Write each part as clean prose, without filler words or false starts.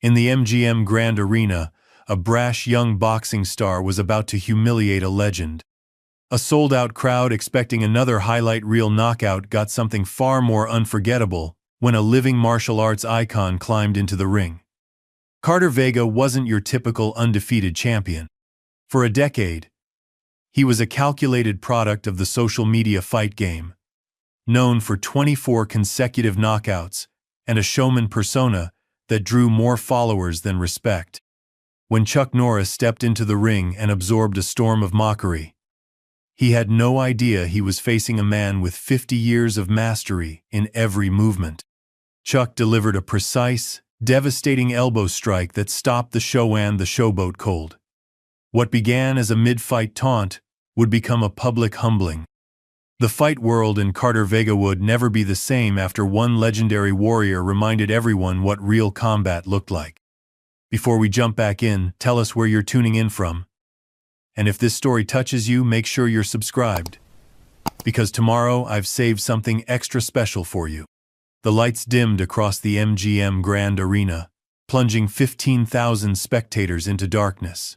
In the MGM Grand Arena, a brash young boxing star was about to humiliate a legend. A sold-out crowd expecting another highlight reel knockout got something far more unforgettable when a living martial arts icon climbed into the ring. Carter Vega wasn't your typical undefeated champion. For a decade, he was a calculated product of the social media fight game, known for 24 consecutive knockouts and a showman persona that drew more followers than respect. When Chuck Norris stepped into the ring and absorbed a storm of mockery, he had no idea he was facing a man with 50 years of mastery in every movement. Chuck delivered a precise, devastating elbow strike that stopped the Showboat cold. What began as a mid-fight taunt would become a public humbling. The fight world and Carter Vega would never be the same after one legendary warrior reminded everyone what real combat looked like. Before we jump back in, tell us where you're tuning in from. And if this story touches you, make sure you're subscribed. Because tomorrow I've saved something extra special for you. The lights dimmed across the MGM Grand Arena, plunging 15,000 spectators into darkness.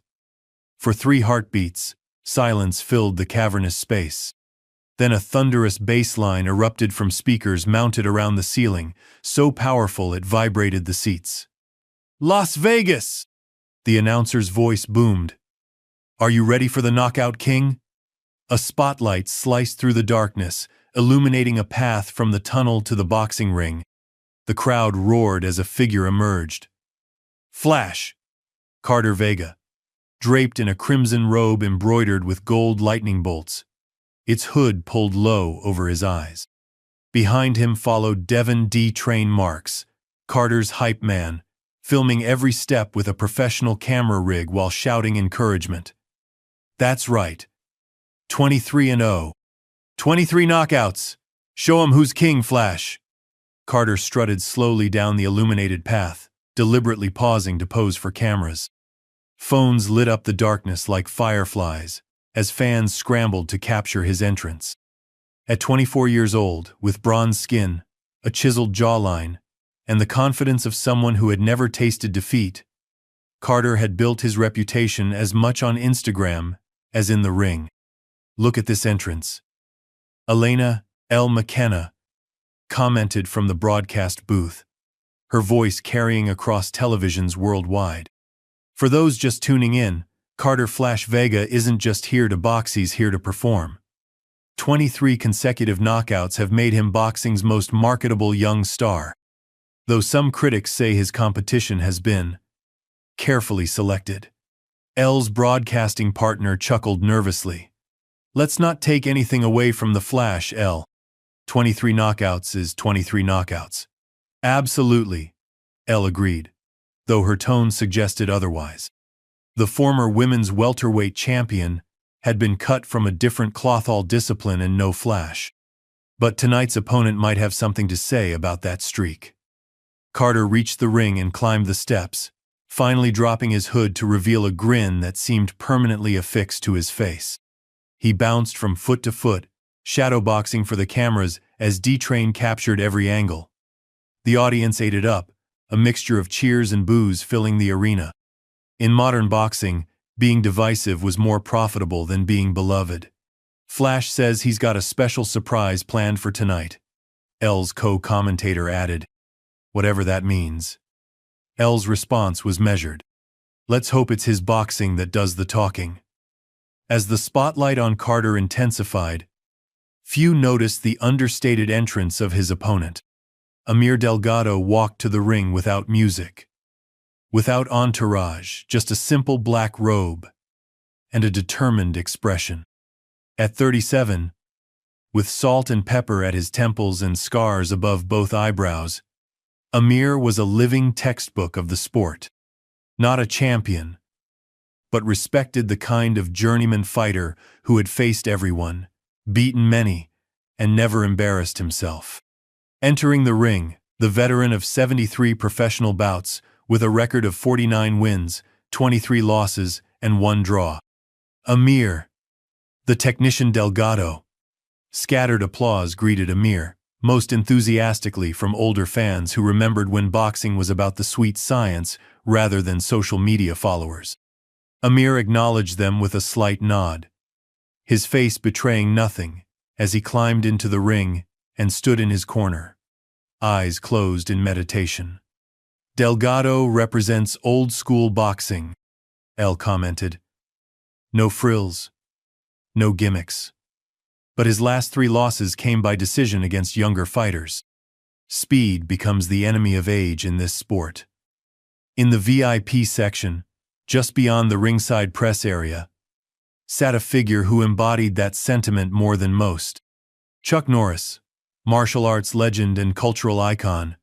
For 3 heartbeats, silence filled the cavernous space. Then a thunderous bass line erupted from speakers mounted around the ceiling, so powerful it vibrated the seats. "Las Vegas!" The announcer's voice boomed. "Are you ready for the Knockout King?" A spotlight sliced through the darkness, illuminating a path from the tunnel to the boxing ring. The crowd roared as a figure emerged. Flash! Carter Vega, draped in a crimson robe embroidered with gold lightning bolts, its hood pulled low over his eyes. Behind him followed Devin D. Train Marks, Carter's hype man, filming every step with a professional camera rig while shouting encouragement. "That's right. 23-0. 23 knockouts. Show 'em who's king, Flash." Carter strutted slowly down the illuminated path, deliberately pausing to pose for cameras. Phones lit up the darkness like fireflies as fans scrambled to capture his entrance. At 24 years old, with bronze skin, a chiseled jawline, and the confidence of someone who had never tasted defeat, Carter had built his reputation as much on Instagram as in the ring. "Look at this entrance," Elena L. McKenna commented from the broadcast booth, her voice carrying across televisions worldwide. For those just tuning in, Carter Flash Vega isn't just here to box, he's here to perform. 23 consecutive knockouts have made him boxing's most marketable young star. Though some critics say his competition has been carefully selected. L's broadcasting partner chuckled nervously. "Let's not take anything away from the Flash, L. 23 knockouts is 23 knockouts." "Absolutely," L agreed, though her tone suggested otherwise. The former women's welterweight champion had been cut from a different cloth, all discipline and no flash. But tonight's opponent might have something to say about that streak. Carter reached the ring and climbed the steps, finally dropping his hood to reveal a grin that seemed permanently affixed to his face. He bounced from foot to foot, shadowboxing for the cameras as D-Train captured every angle. The audience ate it up, a mixture of cheers and boos filling the arena. In modern boxing, being divisive was more profitable than being beloved. "Flash says he's got a special surprise planned for tonight," L's co-commentator added. "Whatever that means." L's response was measured. "Let's hope it's his boxing that does the talking." As the spotlight on Carter intensified, few noticed the understated entrance of his opponent. Amir Delgado walked to the ring without music, without entourage, just a simple black robe and a determined expression. At 37, with salt and pepper at his temples and scars above both eyebrows, Amir was a living textbook of the sport. Not a champion, but respected the kind of journeyman fighter who had faced everyone, beaten many, and never embarrassed himself. Entering the ring, the veteran of 73 professional bouts, with a record of 49 wins, 23 losses, and 1 draw. Amir. The technician Delgado. Scattered applause greeted Amir, most enthusiastically from older fans who remembered when boxing was about the sweet science rather than social media followers. Amir acknowledged them with a slight nod, his face betraying nothing, as he climbed into the ring and stood in his corner, eyes closed in meditation. Delgado represents old-school boxing, El commented. No frills, no gimmicks. But his last 3 losses came by decision against younger fighters. Speed becomes the enemy of age in this sport. In the VIP section, just beyond the ringside press area, sat a figure who embodied that sentiment more than most. Chuck Norris, martial arts legend and cultural icon,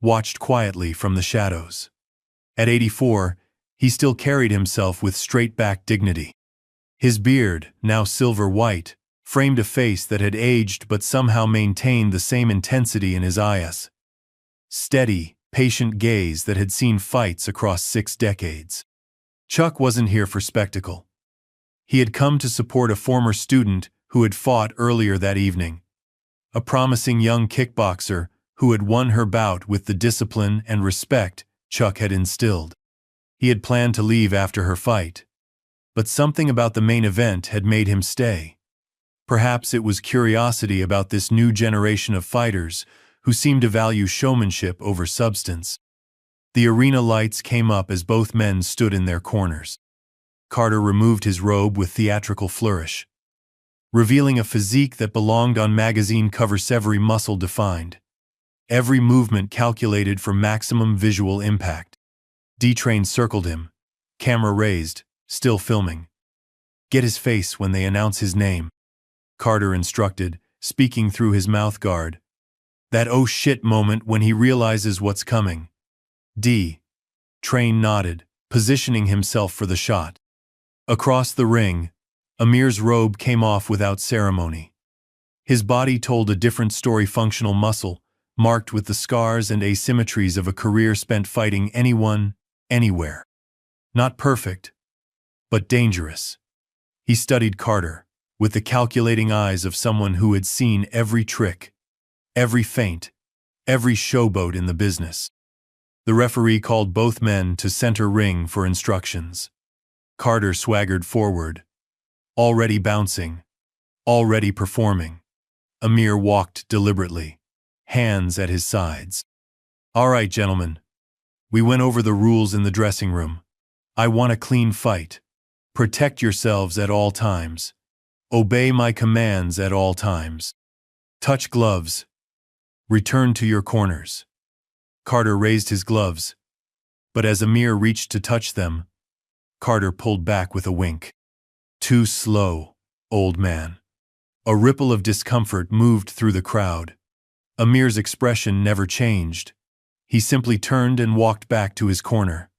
watched quietly from the shadows. At 84, he still carried himself with straight-back dignity. His beard, now silver-white, framed a face that had aged but somehow maintained the same intensity in his eyes. Steady, patient gaze that had seen fights across 6 decades. Chuck wasn't here for spectacle. He had come to support a former student who had fought earlier that evening, a promising young kickboxer who had won her bout with the discipline and respect Chuck had instilled. He had planned to leave after her fight, but something about the main event had made him stay. Perhaps it was curiosity about this new generation of fighters who seemed to value showmanship over substance. The arena lights came up as both men stood in their corners. Carter removed his robe with theatrical flourish, revealing a physique that belonged on magazine covers, every muscle defined, every movement calculated for maximum visual impact. D-Train circled him, camera raised, still filming. Get his face when they announce his name, Carter instructed, speaking through his mouth guard. That oh shit moment when he realizes what's coming. D-Train nodded, positioning himself for the shot. Across the ring, Amir's robe came off without ceremony. His body told a different story, functional muscle, marked with the scars and asymmetries of a career spent fighting anyone, anywhere. Not perfect, but dangerous. He studied Carter, with the calculating eyes of someone who had seen every trick, every feint, every showboat in the business. The referee called both men to center ring for instructions. Carter swaggered forward, already bouncing, already performing. Amir walked deliberately, hands at his sides. All right, gentlemen. We went over the rules in the dressing room. I want a clean fight. Protect yourselves at all times. Obey my commands at all times. Touch gloves. Return to your corners. Carter raised his gloves, but as Amir reached to touch them, Carter pulled back with a wink. Too slow, old man. A ripple of discomfort moved through the crowd. Amir's expression never changed. He simply turned and walked back to his corner.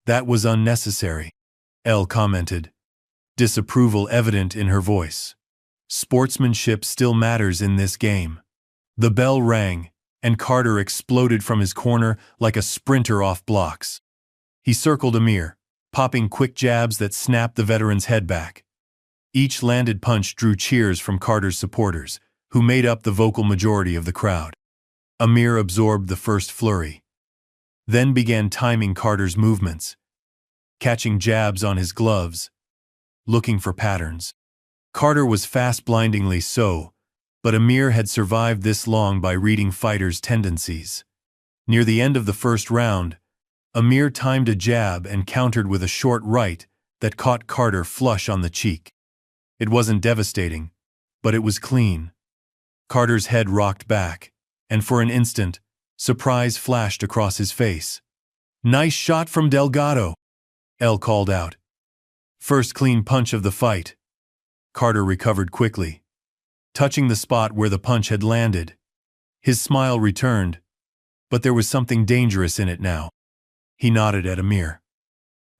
That was unnecessary, Elle commented, disapproval evident in her voice. Sportsmanship still matters in this game. The bell rang, and Carter exploded from his corner like a sprinter off blocks. He circled Amir, popping quick jabs that snapped the veteran's head back. Each landed punch drew cheers from Carter's supporters, who made up the vocal majority of the crowd. Amir absorbed the first flurry, then began timing Carter's movements, catching jabs on his gloves, looking for patterns. Carter was fast, blindingly so, but Amir had survived this long by reading fighters' tendencies. Near the end of the first round, Amir timed a jab and countered with a short right that caught Carter flush on the cheek. It wasn't devastating, but it was clean. Carter's head rocked back, and for an instant, surprise flashed across his face. Nice shot from Delgado, Elle called out. First clean punch of the fight. Carter recovered quickly, touching the spot where the punch had landed. His smile returned, but there was something dangerous in it now. He nodded at Amir.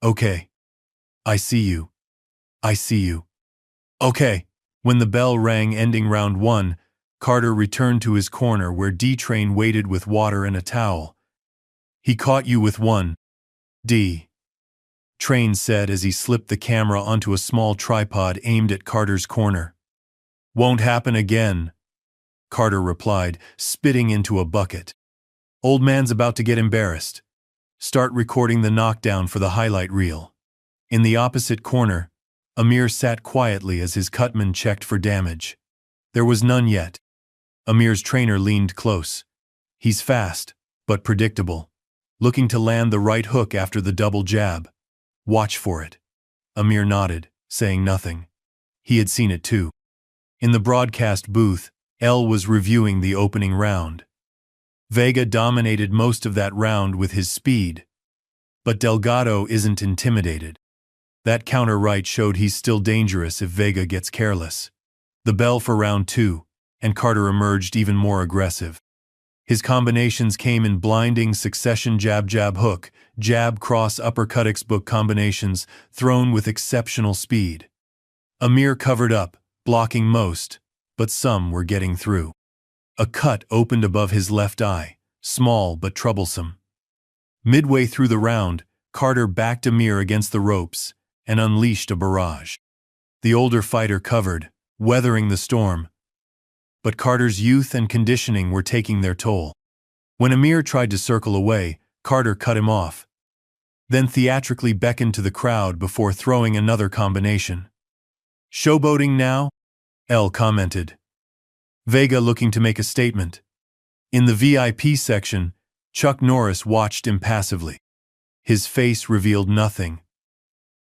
Okay. I see you. I see you. Okay. When the bell rang ending round 1, Carter returned to his corner where D-Train waited with water and a towel. He caught you with one. D-Train said as he slipped the camera onto a small tripod aimed at Carter's corner. Won't happen again, Carter replied, spitting into a bucket. Old man's about to get embarrassed. Start recording the knockdown for the highlight reel. In the opposite corner, Amir sat quietly as his cutman checked for damage. There was none yet. Amir's trainer leaned close. He's fast, but predictable, looking to land the right hook after the double jab. Watch for it. Amir nodded, saying nothing. He had seen it too. In the broadcast booth, El was reviewing the opening round. Vega dominated most of that round with his speed. But Delgado isn't intimidated. That counter right showed he's still dangerous if Vega gets careless. The bell for round 2, and Carter emerged even more aggressive. His combinations came in blinding succession jab-jab hook, jab cross uppercut textbook combinations thrown with exceptional speed. Amir covered up, blocking most, but some were getting through. A cut opened above his left eye, small but troublesome. Midway through the round, Carter backed Amir against the ropes and unleashed a barrage. The older fighter covered, weathering the storm. But Carter's youth and conditioning were taking their toll. When Amir tried to circle away, Carter cut him off, then theatrically beckoned to the crowd before throwing another combination. Showboating now? El commented. Vega looking to make a statement. In the VIP section, Chuck Norris watched impassively. His face revealed nothing,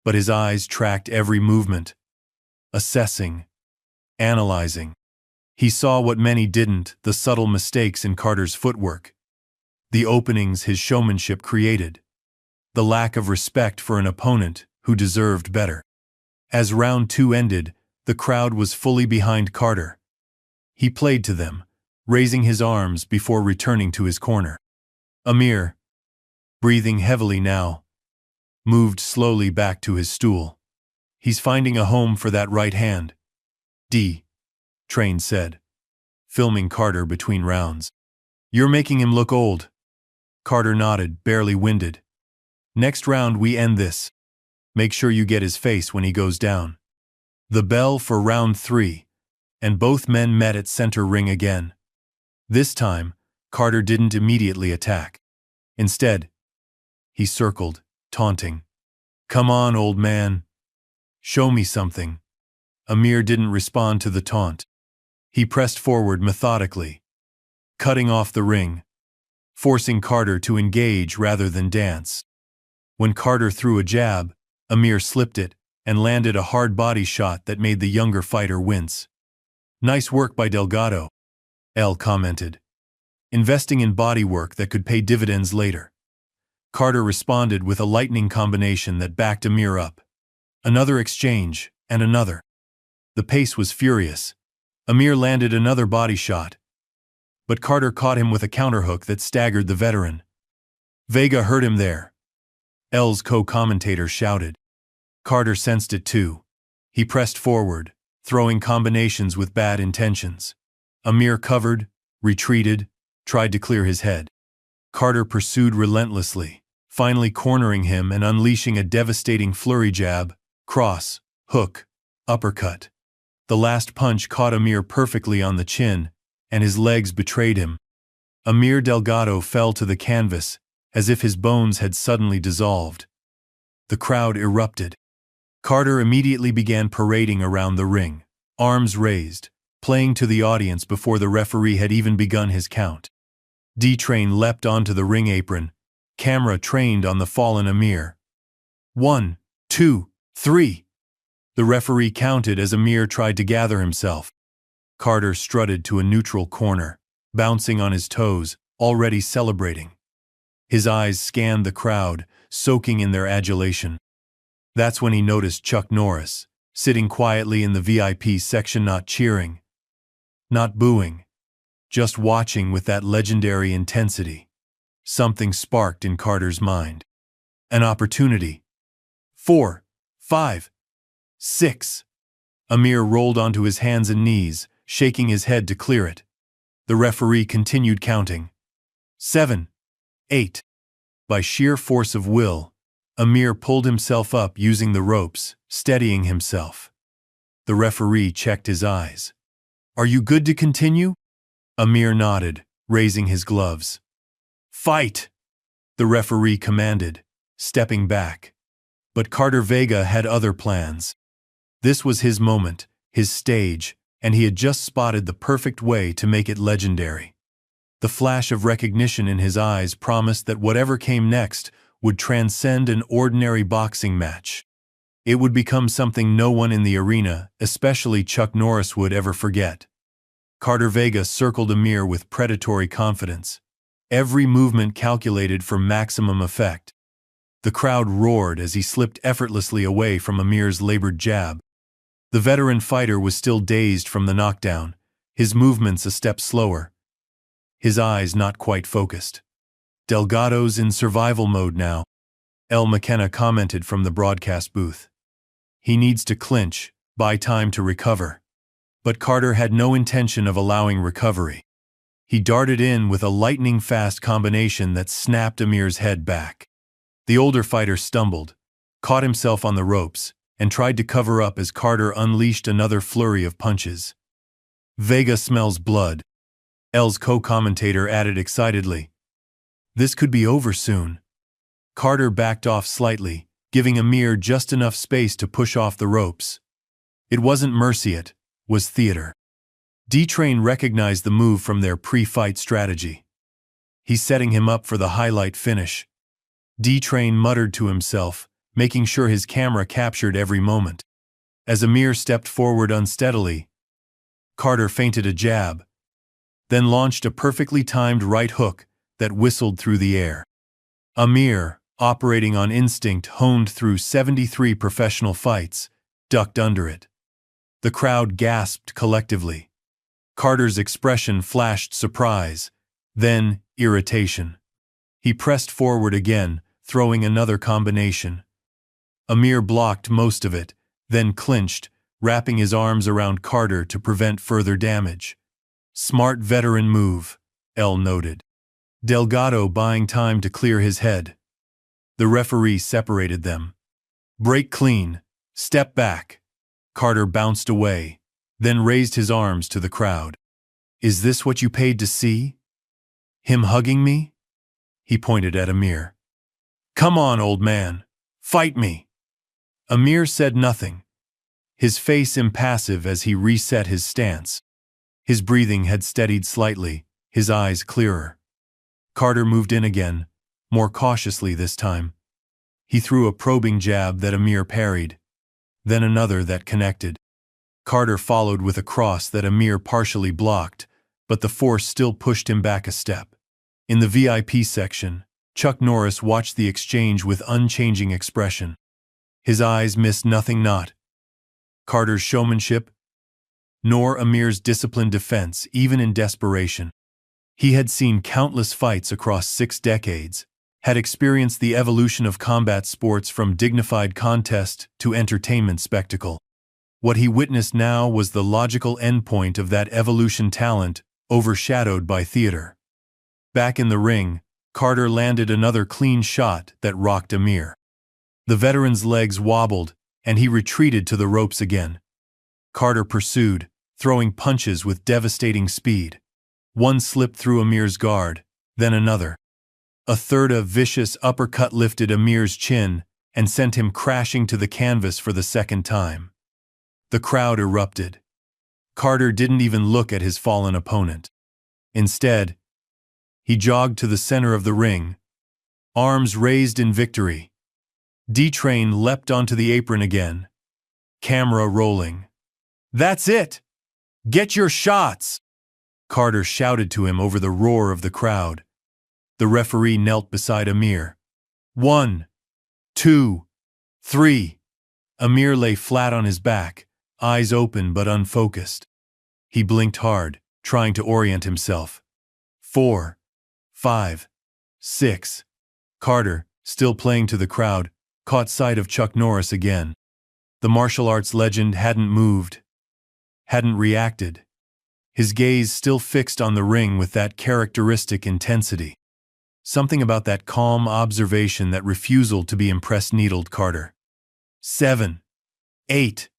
but his eyes tracked every movement, assessing, analyzing. He saw what many didn't, the subtle mistakes in Carter's footwork, the openings his showmanship created, the lack of respect for an opponent who deserved better. As round 2 ended, the crowd was fully behind Carter. He played to them, raising his arms before returning to his corner. Amir, breathing heavily now, moved slowly back to his stool. He's finding a home for that right hand. Train said, filming Carter between rounds. You're making him look old. Carter nodded, barely winded. Next round we end this. Make sure you get his face when he goes down. The bell for round 3, and both men met at center ring again. This time, Carter didn't immediately attack. Instead, he circled, taunting. Come on, old man. Show me something. Amir didn't respond to the taunt. He pressed forward methodically, cutting off the ring, forcing Carter to engage rather than dance. When Carter threw a jab, Amir slipped it and landed a hard body shot that made the younger fighter wince. Nice work by Delgado, El commented, investing in body work that could pay dividends later. Carter responded with a lightning combination that backed Amir up. Another exchange, and another. The pace was furious. Amir landed another body shot, but Carter caught him with a counterhook that staggered the veteran. Vega hurt him there, El's co-commentator shouted. Carter sensed it too. He pressed forward, throwing combinations with bad intentions. Amir covered, retreated, tried to clear his head. Carter pursued relentlessly, finally cornering him and unleashing a devastating flurry jab, cross, hook, uppercut. The last punch caught Amir perfectly on the chin, and his legs betrayed him. Amir Delgado fell to the canvas, as if his bones had suddenly dissolved. The crowd erupted. Carter immediately began parading around the ring, arms raised, playing to the audience before the referee had even begun his count. D-Train leapt onto the ring apron, camera trained on the fallen Amir. 1, 2, 3. The referee counted as Amir tried to gather himself. Carter strutted to a neutral corner, bouncing on his toes, already celebrating. His eyes scanned the crowd, soaking in their adulation. That's when he noticed Chuck Norris, sitting quietly in the VIP section, not cheering, not booing, just watching with that legendary intensity. Something sparked in Carter's mind. An opportunity. 4, 5, 6. Amir rolled onto his hands and knees, shaking his head to clear it. The referee continued counting. 7, 8. By sheer force of will, Amir pulled himself up using the ropes, steadying himself. The referee checked his eyes. Are you good to continue? Amir nodded, raising his gloves. "Fight!" the referee commanded, stepping back. But Carter Vega had other plans. This was his moment, his stage, and he had just spotted the perfect way to make it legendary. The flash of recognition in his eyes promised that whatever came next would transcend an ordinary boxing match. It would become something no one in the arena, especially Chuck Norris, would ever forget. Carter Vega circled Amir with predatory confidence, every movement calculated for maximum effect. The crowd roared as he slipped effortlessly away from Amir's labored jab. The veteran fighter was still dazed from the knockdown, his movements a step slower, his eyes not quite focused. "Delgado's in survival mode now," El McKenna commented from the broadcast booth. "He needs to clinch, buy time to recover." But Carter had no intention of allowing recovery. He darted in with a lightning-fast combination that snapped Amir's head back. The older fighter stumbled, caught himself on the ropes, and tried to cover up as Carter unleashed another flurry of punches. "Vega smells blood," El's co-commentator added excitedly. "This could be over soon." Carter backed off slightly, giving Amir just enough space to push off the ropes. It wasn't mercy, it was theater. D-Train recognized the move from their pre-fight strategy. "He's setting him up for the highlight finish," D-Train muttered to himself, making sure his camera captured every moment. As Amir stepped forward unsteadily, Carter feinted a jab, then launched a perfectly timed right hook that whistled through the air. Amir, operating on instinct honed through 73 professional fights, ducked under it. The crowd gasped collectively. Carter's expression flashed surprise, then irritation. He pressed forward again, throwing another combination. Amir blocked most of it, then clinched, wrapping his arms around Carter to prevent further damage. "Smart veteran move," El noted. Delgado buying time to clear his head. The referee separated them. "Break clean. Step back." Carter bounced away, then raised his arms to the crowd. "Is this what you paid to see? Him hugging me?" He pointed at Amir. "Come on, old man. Fight me." Amir said nothing, his face impassive as he reset his stance. His breathing had steadied slightly, his eyes clearer. Carter moved in again, more cautiously this time. He threw a probing jab that Amir parried, then another that connected. Carter followed with a cross that Amir partially blocked, but the force still pushed him back a step. In the VIP section, Chuck Norris watched the exchange with unchanging expression. His eyes missed nothing, not Carter's showmanship, nor Amir's disciplined defense, even in desperation. He had seen countless fights across 6 decades, had experienced the evolution of combat sports from dignified contest to entertainment spectacle. What he witnessed now was the logical endpoint of that evolution, talent overshadowed by theater. Back in the ring, Carter landed another clean shot that rocked Amir. The veteran's legs wobbled, and he retreated to the ropes again. Carter pursued, throwing punches with devastating speed. One slipped through Amir's guard, then another. A third vicious uppercut lifted Amir's chin and sent him crashing to the canvas for the second time. The crowd erupted. Carter didn't even look at his fallen opponent. Instead, he jogged to the center of the ring, arms raised in victory. D-Train leapt onto the apron again, camera rolling. "That's it! Get your shots!" Carter shouted to him over the roar of the crowd. The referee knelt beside Amir. 1, 2, 3. Amir lay flat on his back, eyes open but unfocused. He blinked hard, trying to orient himself. 4, 5, 6. Carter, still playing to the crowd, caught sight of Chuck Norris again. The martial arts legend hadn't moved, hadn't reacted. His gaze still fixed on the ring with that characteristic intensity. Something about that calm observation, that refusal to be impressed, needled Carter. 7, 8.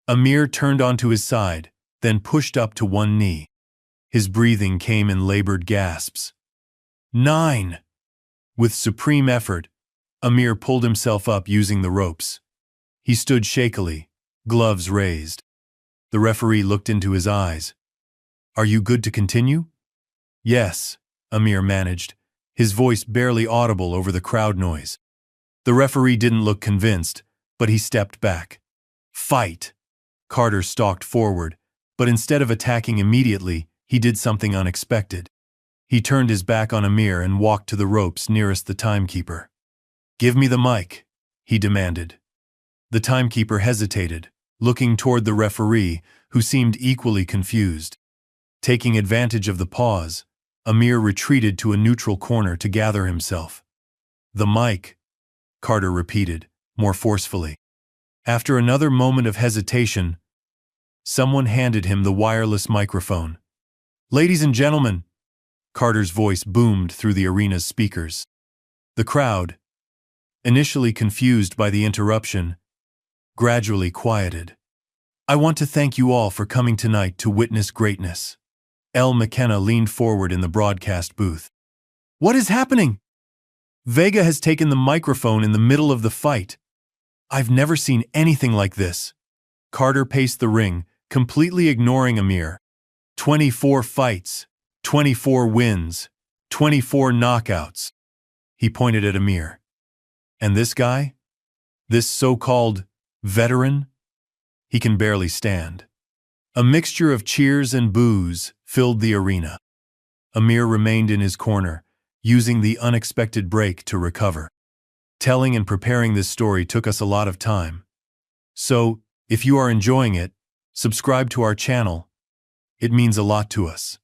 Amir turned onto his side, then pushed up to one knee. His breathing came in labored gasps. 9. With supreme effort, Amir pulled himself up using the ropes. He stood shakily, gloves raised. The referee looked into his eyes. Are you good to continue? Yes, Amir managed, his voice barely audible over the crowd noise. The referee didn't look convinced, but he stepped back. Fight! Carter stalked forward, but instead of attacking immediately, he did something unexpected. He turned his back on Amir and walked to the ropes nearest the timekeeper. Give me the mic, he demanded. The timekeeper hesitated, looking toward the referee, who seemed equally confused. Taking advantage of the pause, Amir retreated to a neutral corner to gather himself. The mic, Carter repeated, more forcefully. After another moment of hesitation, someone handed him the wireless microphone. Ladies and gentlemen, Carter's voice boomed through the arena's speakers. The crowd, initially confused by the interruption, gradually quieted. I want to thank you all for coming tonight to witness greatness. Elle McKenna leaned forward in the broadcast booth. What is happening? Vega has taken the microphone in the middle of the fight. I've never seen anything like this. Carter paced the ring, completely ignoring Amir. 24 fights, 24 wins, 24 knockouts. He pointed at Amir. And this guy? This so-called veteran? He can barely stand. A mixture of cheers and boos filled the arena. Amir remained in his corner, using the unexpected break to recover. Telling and preparing this story took us a lot of time. So, if you are enjoying it, subscribe to our channel. It means a lot to us.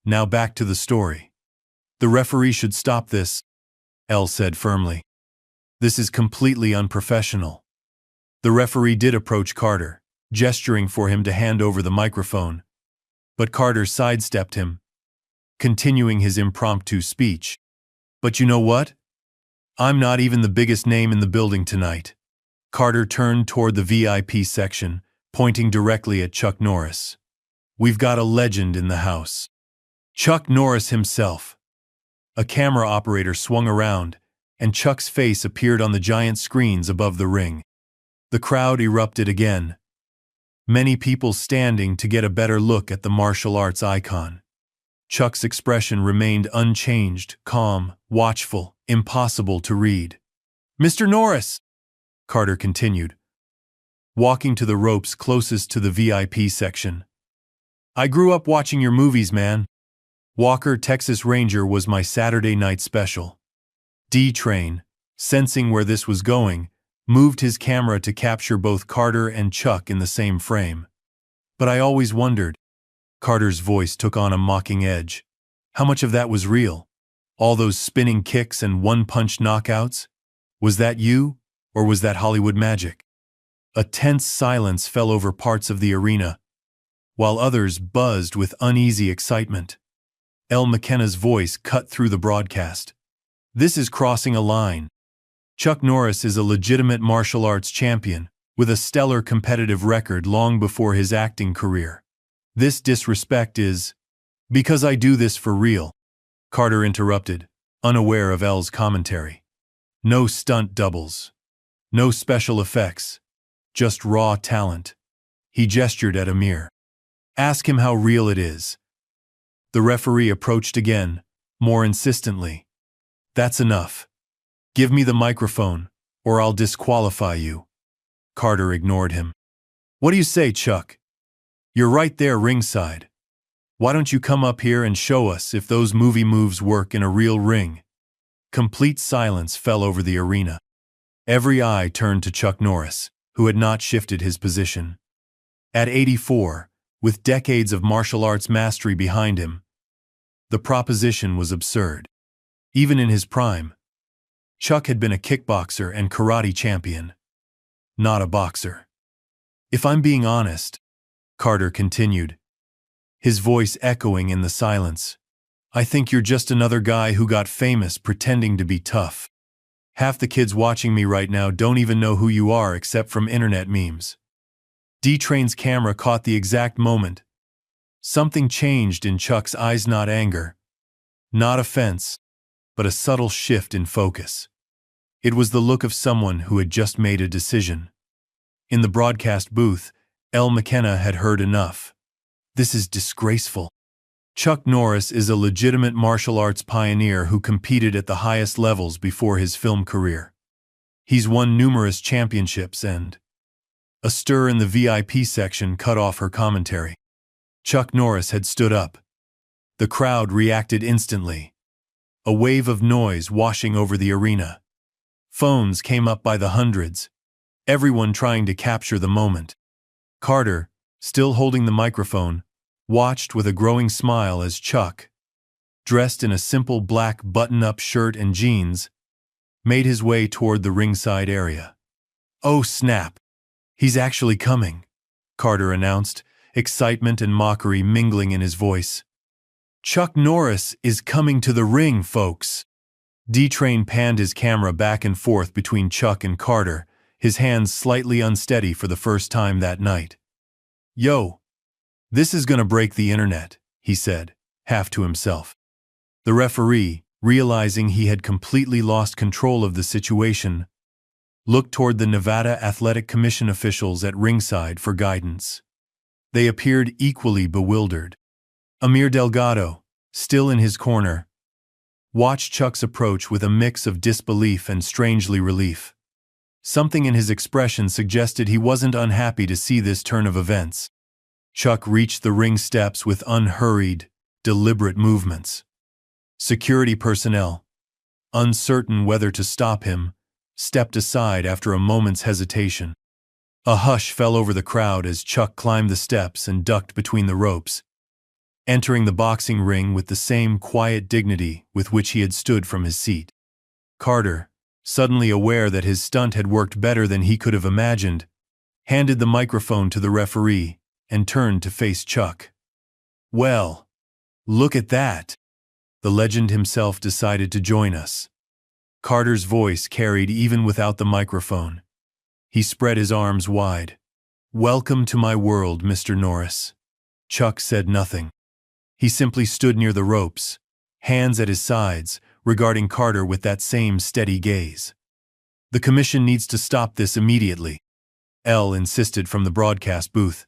Now back to the story. The referee should stop this, Elle said firmly. This is completely unprofessional. The referee did approach Carter, gesturing for him to hand over the microphone. But Carter sidestepped him, continuing his impromptu speech. But you know what? I'm not even the biggest name in the building tonight. Carter turned toward the VIP section, pointing directly at Chuck Norris. We've got a legend in the house. Chuck Norris himself. A camera operator swung around, and Chuck's face appeared on the giant screens above the ring. The crowd erupted again, many people standing to get a better look at the martial arts icon. Chuck's expression remained unchanged, calm, watchful, impossible to read. Mr. Norris, Carter continued, walking to the ropes closest to the VIP section. I grew up watching your movies, man. Walker, Texas Ranger was my Saturday night special. D-Train, sensing where this was going, moved his camera to capture both Carter and Chuck in the same frame. But I always wondered, Carter's voice took on a mocking edge, how much of that was real? All those spinning kicks and one-punch knockouts? Was that you, or was that Hollywood magic? A tense silence fell over parts of the arena, while others buzzed with uneasy excitement. Elle McKenna's voice cut through the broadcast. This is crossing a line. Chuck Norris is a legitimate martial arts champion, with a stellar competitive record long before his acting career. This disrespect is, because I do this for real, Carter interrupted, unaware of Elle's commentary. No stunt doubles. No special effects. Just raw talent. He gestured at Amir. Ask him how real it is. The referee approached again, more insistently. That's enough. Give me the microphone, or I'll disqualify you. Carter ignored him. What do you say, Chuck? You're right there ringside. Why don't you come up here and show us if those movie moves work in a real ring? Complete silence fell over the arena. Every eye turned to Chuck Norris, who had not shifted his position. At 84, with decades of martial arts mastery behind him, the proposition was absurd. Even in his prime, Chuck had been a kickboxer and karate champion, not a boxer. If I'm being honest, Carter continued, his voice echoing in the silence, I think you're just another guy who got famous pretending to be tough. Half the kids watching me right now don't even know who you are except from internet memes. D-Train's camera caught the exact moment, Something changed in Chuck's eyes, not anger, not offense, but a subtle shift in focus. It was the look of someone who had just made a decision. In the broadcast booth, L. McKenna had heard enough. This is disgraceful. Chuck Norris is a legitimate martial arts pioneer who competed at the highest levels before his film career. He's won numerous championships and... A stir in the VIP section cut off her commentary. Chuck Norris had stood up. The crowd reacted instantly. A wave of noise washing over the arena. Phones came up by the hundreds, everyone trying to capture the moment. Carter, still holding the microphone, watched with a growing smile as Chuck, dressed in a simple black button-up shirt and jeans, made his way toward the ringside area. "Oh snap! He's actually coming," Carter announced, excitement and mockery mingling in his voice. "Chuck Norris is coming to the ring, folks." D-Train panned his camera back and forth between Chuck and Carter, his hands slightly unsteady for the first time that night. "Yo, this is gonna break the internet," he said, half to himself. The referee, realizing he had completely lost control of the situation, looked toward the Nevada Athletic Commission officials at ringside for guidance. They appeared equally bewildered. Amir Delgado, still in his corner, watched Chuck's approach with a mix of disbelief and strangely relief. Something in his expression suggested he wasn't unhappy to see this turn of events. Chuck reached the ring steps with unhurried, deliberate movements. Security personnel, uncertain whether to stop him, stepped aside after a moment's hesitation. A hush fell over the crowd as Chuck climbed the steps and ducked between the ropes, entering the boxing ring with the same quiet dignity with which he had stood from his seat. Carter, suddenly aware that his stunt had worked better than he could have imagined, handed the microphone to the referee and turned to face Chuck. "Well, look at that." The legend himself decided to join us. Carter's voice carried even without the microphone. He spread his arms wide. "Welcome to my world, Mr. Norris." Chuck said nothing. He simply stood near the ropes, hands at his sides, regarding Carter with that same steady gaze. "The commission needs to stop this immediately," L insisted from the broadcast booth.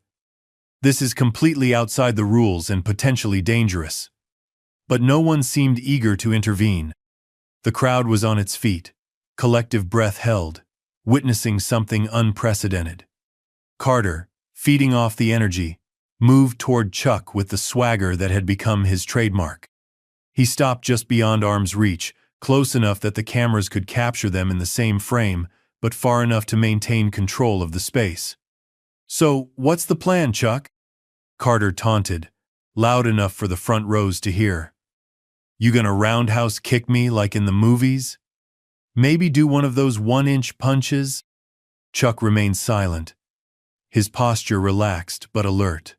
"This is completely outside the rules and potentially dangerous." But no one seemed eager to intervene. The crowd was on its feet, collective breath held, witnessing something unprecedented. Carter, feeding off the energy, moved toward Chuck with the swagger that had become his trademark. He stopped just beyond arm's reach, close enough that the cameras could capture them in the same frame, but far enough to maintain control of the space. "So, what's the plan, Chuck?" Carter taunted, loud enough for the front rows to hear. "You gonna roundhouse kick me like in the movies? Maybe do one of those 1-inch punches?" Chuck remained silent, his posture relaxed but alert.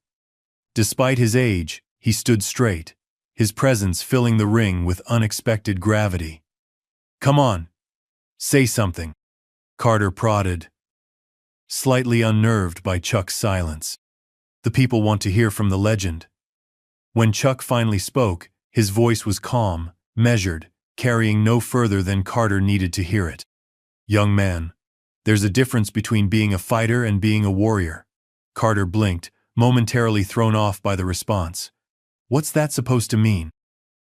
Despite his age, he stood straight, his presence filling the ring with unexpected gravity. "Come on, say something," Carter prodded, slightly unnerved by Chuck's silence. "The people want to hear from the legend." When Chuck finally spoke, his voice was calm, measured, carrying no further than Carter needed to hear it. "Young man, there's a difference between being a fighter and being a warrior." Carter blinked, momentarily thrown off by the response. "What's that supposed to mean?"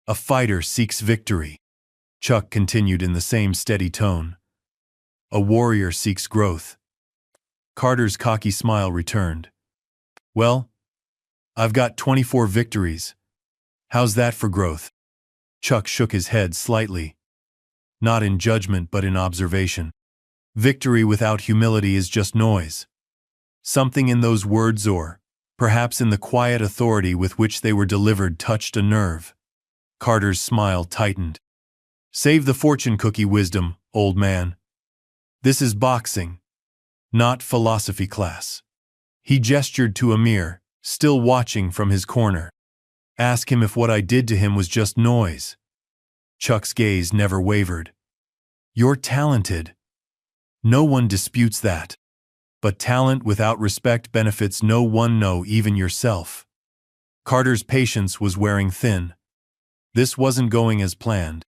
"A fighter seeks victory," Chuck continued in the same steady tone. "A warrior seeks growth." Carter's cocky smile returned. "Well, I've got 24 victories. How's that for growth?" Chuck shook his head slightly, not in judgment but in observation. Victory without humility is just noise. Something in those words, or perhaps in the quiet authority with which they were delivered, touched a nerve. Carter's smile tightened. "Save the fortune cookie wisdom, old man. This is boxing, not philosophy class." He gestured to Amir, still watching from his corner. "Ask him if what I did to him was just noise." Chuck's gaze never wavered. "You're talented. No one disputes that. But talent without respect benefits no one, no, even yourself." Carter's patience was wearing thin. This wasn't going as planned.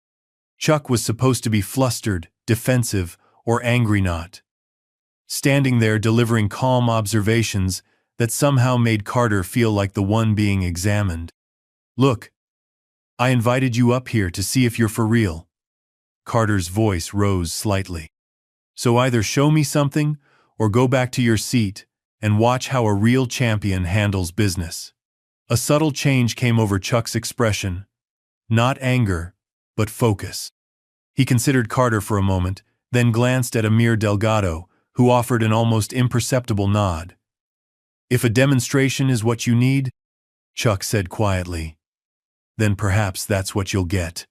Chuck was supposed to be flustered, defensive, or angry, not standing there delivering calm observations that somehow made Carter feel like the one being examined. "Look, I invited you up here to see if you're for real." Carter's voice rose slightly. "So either show me something, or go back to your seat and watch how a real champion handles business." A subtle change came over Chuck's expression. Not anger, but focus. He considered Carter for a moment, then glanced at Amir Delgado, who offered an almost imperceptible nod. "If a demonstration is what you need," Chuck said quietly, "then perhaps that's what you'll get."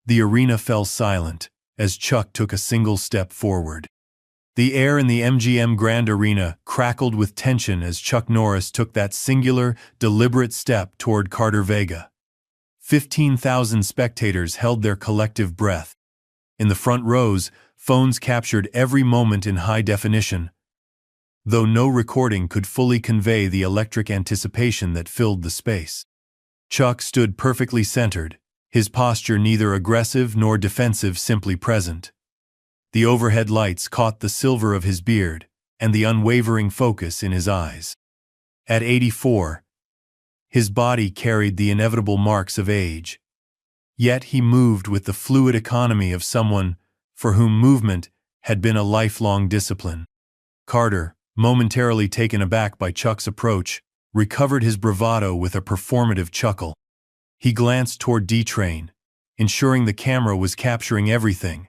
The arena fell silent as Chuck took a single step forward. The air in the MGM Grand Arena crackled with tension as Chuck Norris took that singular, deliberate step toward Carter Vega. 15,000 spectators held their collective breath. In the front rows, phones captured every moment in high definition, though no recording could fully convey the electric anticipation that filled the space. Chuck stood perfectly centered, his posture neither aggressive nor defensive, simply present. The overhead lights caught the silver of his beard and the unwavering focus in his eyes. At 84, his body carried the inevitable marks of age. Yet he moved with the fluid economy of someone for whom movement had been a lifelong discipline. Carter, momentarily taken aback by Chuck's approach, recovered his bravado with a performative chuckle. He glanced toward D-Train, ensuring the camera was capturing everything,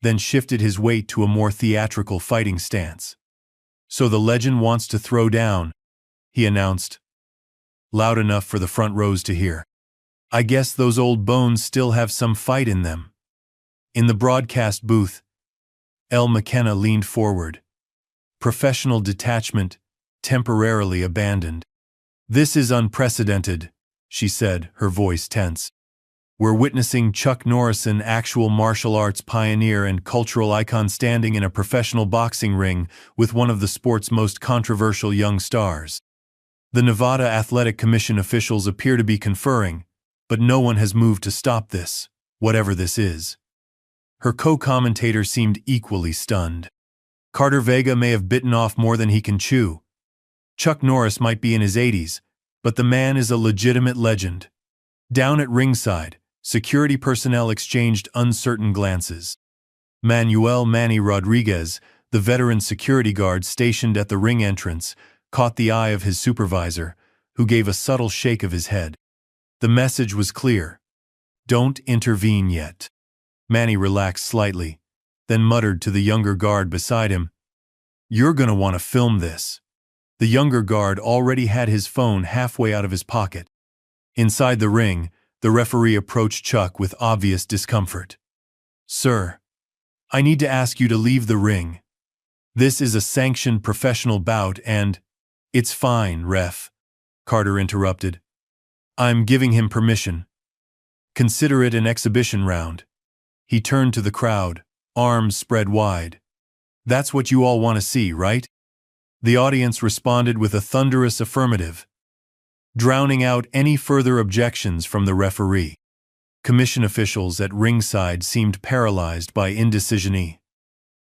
then shifted his weight to a more theatrical fighting stance. "So the legend wants to throw down," he announced, loud enough for the front rows to hear. "I guess those old bones still have some fight in them." In the broadcast booth, Elle McKenna leaned forward. Professional detachment temporarily abandoned. "This is unprecedented," she said, her voice tense. "We're witnessing Chuck Norris, an actual martial arts pioneer and cultural icon, standing in a professional boxing ring with one of the sport's most controversial young stars. The Nevada Athletic Commission officials appear to be conferring, but no one has moved to stop this, whatever this is." Her co-commentator seemed equally stunned. "Carter Vega may have bitten off more than he can chew. Chuck Norris might be in his 80s, but the man is a legitimate legend." Down at ringside, security personnel exchanged uncertain glances. Manuel "Manny" Rodriguez, the veteran security guard stationed at the ring entrance, caught the eye of his supervisor, who gave a subtle shake of his head. The message was clear. "Don't intervene yet." Manny relaxed slightly, then muttered to the younger guard beside him, "You're gonna want to film this." The younger guard already had his phone halfway out of his pocket. Inside the ring, the referee approached Chuck with obvious discomfort. "Sir, I need to ask you to leave the ring. This is a sanctioned professional bout and—" "It's fine, ref," Carter interrupted. "I'm giving him permission. Consider it an exhibition round." He turned to the crowd, arms spread wide. "That's what you all want to see, right?" The audience responded with a thunderous affirmative, drowning out any further objections from the referee. Commission officials at ringside seemed paralyzed by indecision.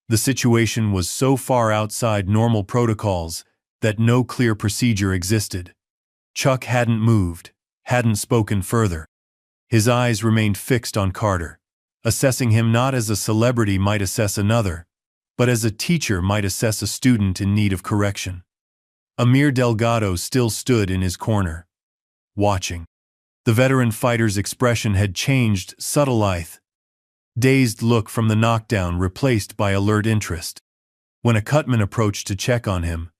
The situation was so far outside normal protocols that no clear procedure existed. Chuck hadn't moved, hadn't spoken further. His eyes remained fixed on Carter, assessing him not as a celebrity might assess another, but as a teacher might assess a student in need of correction. Amir Delgado still stood in his corner, watching. The veteran fighter's expression had changed, subtle dazed look from the knockdown replaced by alert interest. When a cutman approached to check on him,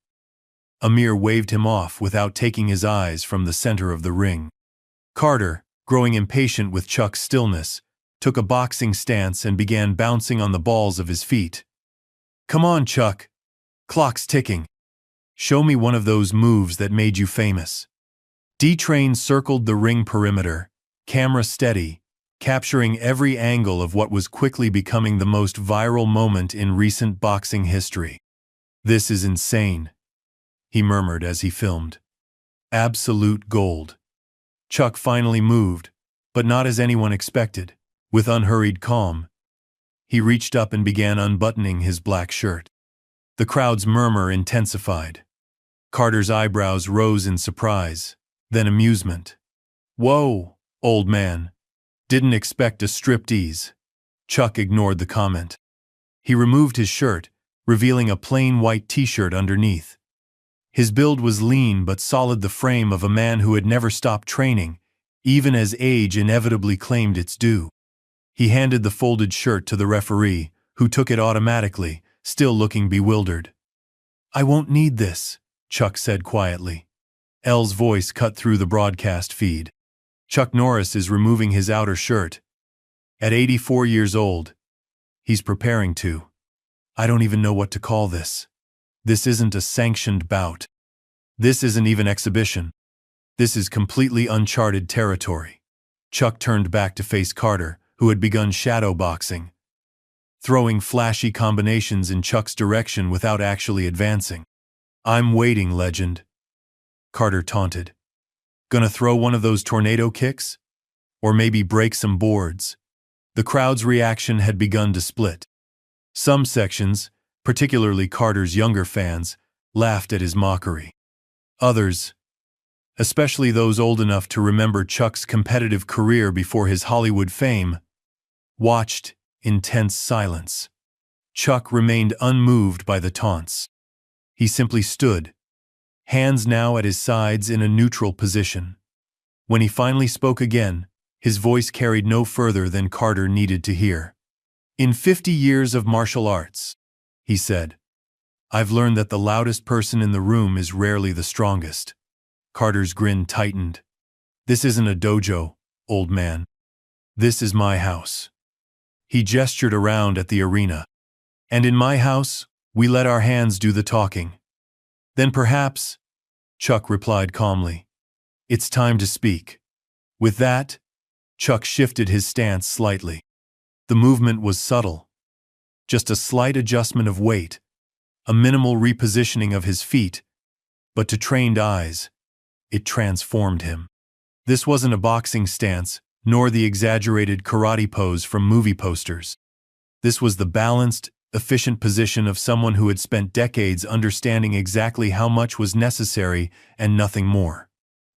Amir waved him off without taking his eyes from the center of the ring. Carter, growing impatient with Chuck's stillness, took a boxing stance and began bouncing on the balls of his feet. "Come on, Chuck. Clock's ticking. Show me one of those moves that made you famous." D-Train circled the ring perimeter, camera steady, capturing every angle of what was quickly becoming the most viral moment in recent boxing history. "This is insane," he murmured as he filmed. "Absolute gold." Chuck finally moved, but not as anyone expected. With unhurried calm, he reached up and began unbuttoning his black shirt. The crowd's murmur intensified. Carter's eyebrows rose in surprise, then amusement. "Whoa, old man. Didn't expect a striptease." Chuck ignored the comment. He removed his shirt, revealing a plain white t-shirt underneath. His build was lean but solid, the frame of a man who had never stopped training, even as age inevitably claimed its due. He handed the folded shirt to the referee, who took it automatically, still looking bewildered. "I won't need this," Chuck said quietly. Elle's voice cut through the broadcast feed. "Chuck Norris is removing his outer shirt. At 84 years old, he's preparing to. I don't even know what to call this. This isn't a sanctioned bout. This isn't even exhibition. This is completely uncharted territory." Chuck turned back to face Carter, who had begun shadow boxing, throwing flashy combinations in Chuck's direction without actually advancing. "I'm waiting, legend," Carter taunted. "Gonna throw one of those tornado kicks? Or maybe break some boards?" The crowd's reaction had begun to split. Some sections, particularly Carter's younger fans, laughed at his mockery. Others, especially those old enough to remember Chuck's competitive career before his Hollywood fame, watched in tense silence. Chuck remained unmoved by the taunts. He simply stood, hands now at his sides in a neutral position. When he finally spoke again, his voice carried no further than Carter needed to hear. "In 50 years of martial arts," he said, "I've learned that the loudest person in the room is rarely the strongest." Carter's grin tightened. "This isn't a dojo, old man. This is my house." He gestured around at the arena. "And in my house, we let our hands do the talking." "Then perhaps," Chuck replied calmly, "it's time to speak." With that, Chuck shifted his stance slightly. The movement was subtle. Just a slight adjustment of weight, a minimal repositioning of his feet, but to trained eyes, it transformed him. This wasn't a boxing stance, nor the exaggerated karate pose from movie posters. This was the balanced, efficient position of someone who had spent decades understanding exactly how much was necessary and nothing more.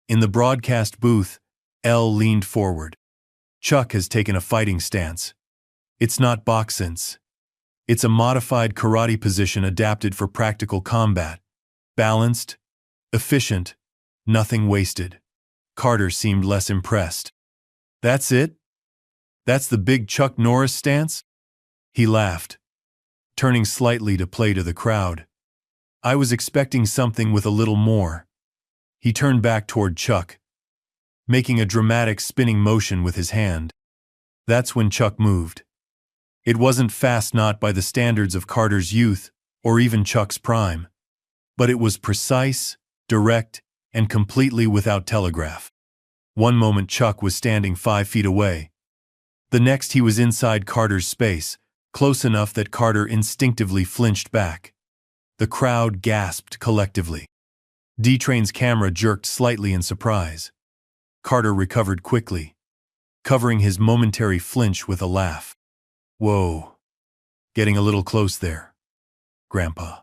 In the broadcast booth, Elle leaned forward. "Chuck has taken a fighting stance. It's not boxing. It's a modified karate position adapted for practical combat. Balanced, efficient, nothing wasted." Carter seemed less impressed. "That's it? That's the big Chuck Norris stance?" He laughed, turning slightly to play to the crowd. "I was expecting something with a little more." He turned back toward Chuck, making a dramatic spinning motion with his hand. That's when Chuck moved. It wasn't fast, not by the standards of Carter's youth, or even Chuck's prime. But it was precise, direct, and completely without telegraph. One moment Chuck was standing 5 feet away. The next he was inside Carter's space, close enough that Carter instinctively flinched back. The crowd gasped collectively. D-Train's camera jerked slightly in surprise. Carter recovered quickly, covering his momentary flinch with a laugh. "Whoa. Getting a little close there, Grandpa."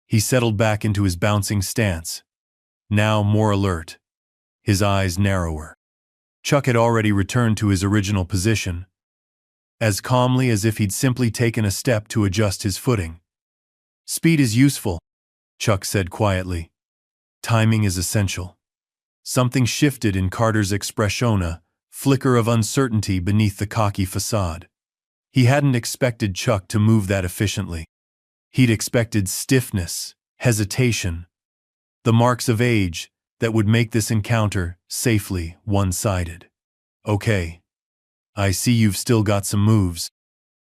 He settled back into his bouncing stance, now more alert, his eyes narrower. Chuck had already returned to his original position, as calmly as if he'd simply taken a step to adjust his footing. "Speed is useful," Chuck said quietly. "Timing is essential." Something shifted in Carter's expression, a flicker of uncertainty beneath the cocky facade. He hadn't expected Chuck to move that efficiently. He'd expected stiffness, hesitation, the marks of age that would make this encounter safely one-sided. "Okay. I see you've still got some moves,"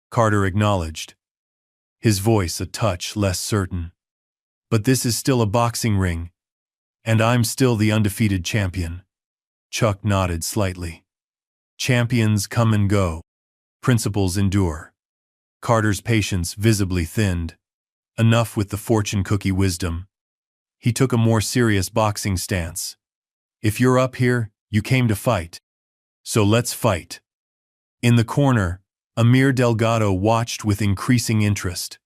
Carter acknowledged, his voice a touch less certain. "But this is still a boxing ring, and I'm still the undefeated champion." Chuck nodded slightly. "Champions come and go. Principles endure." Carter's patience visibly thinned. Enough with the fortune cookie wisdom. He took a more serious boxing stance. "If you're up here, You came to fight. So let's fight. In the corner, Amir Delgado watched with increasing interest.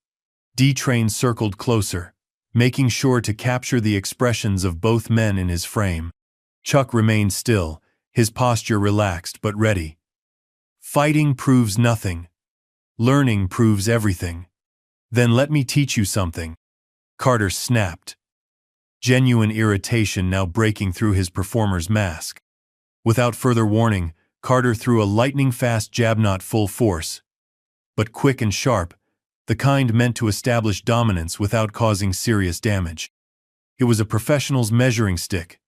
D-Train circled closer, making sure to capture the expressions of both men in his frame. Chuck remained still, his posture relaxed but ready. Fighting proves nothing. Learning proves everything. Then let me teach you something. Carter snapped, genuine irritation now breaking through his performer's mask. Without further warning, Carter threw a lightning-fast jab, not full force, but quick and sharp, the kind meant to establish dominance without causing serious damage. It was a professional's measuring stick,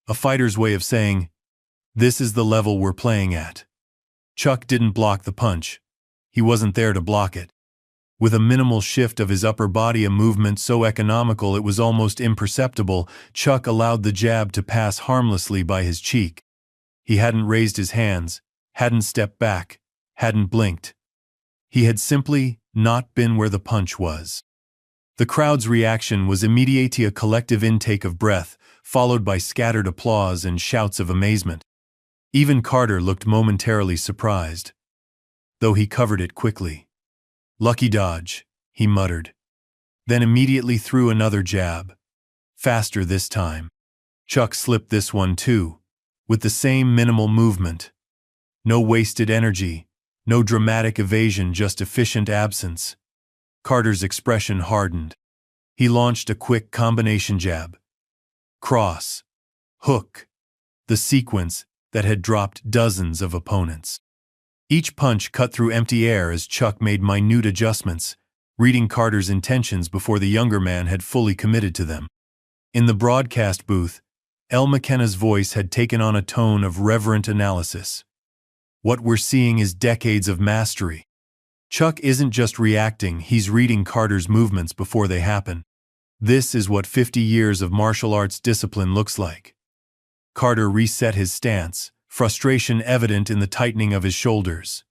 a fighter's way of saying, "This is the level we're playing at." Chuck didn't block the punch. He wasn't there to block it. With a minimal shift of his upper body, a movement so economical it was almost imperceptible, Chuck allowed the jab to pass harmlessly by his cheek. He hadn't raised his hands, hadn't stepped back, hadn't blinked. He had simply not been where the punch was. The crowd's reaction was immediately a collective intake of breath, followed by scattered applause and shouts of amazement. Even Carter looked momentarily surprised, though he covered it quickly. "Lucky dodge," he muttered, then immediately threw another jab. Faster this time. Chuck slipped this one too, with the same minimal movement. No wasted energy, no dramatic evasion, just efficient absence. Carter's expression hardened. He launched a quick combination jab. Cross. Hook. The sequence that had dropped dozens of opponents. Each punch cut through empty air as Chuck made minute adjustments, reading Carter's intentions before the younger man had fully committed to them. In the broadcast booth, El McKenna's voice had taken on a tone of reverent analysis. "What we're seeing is decades of mastery. Chuck isn't just reacting, he's reading Carter's movements before they happen. This is what 50 years of martial arts discipline looks like." Carter reset his stance, frustration evident in the tightening of his shoulders.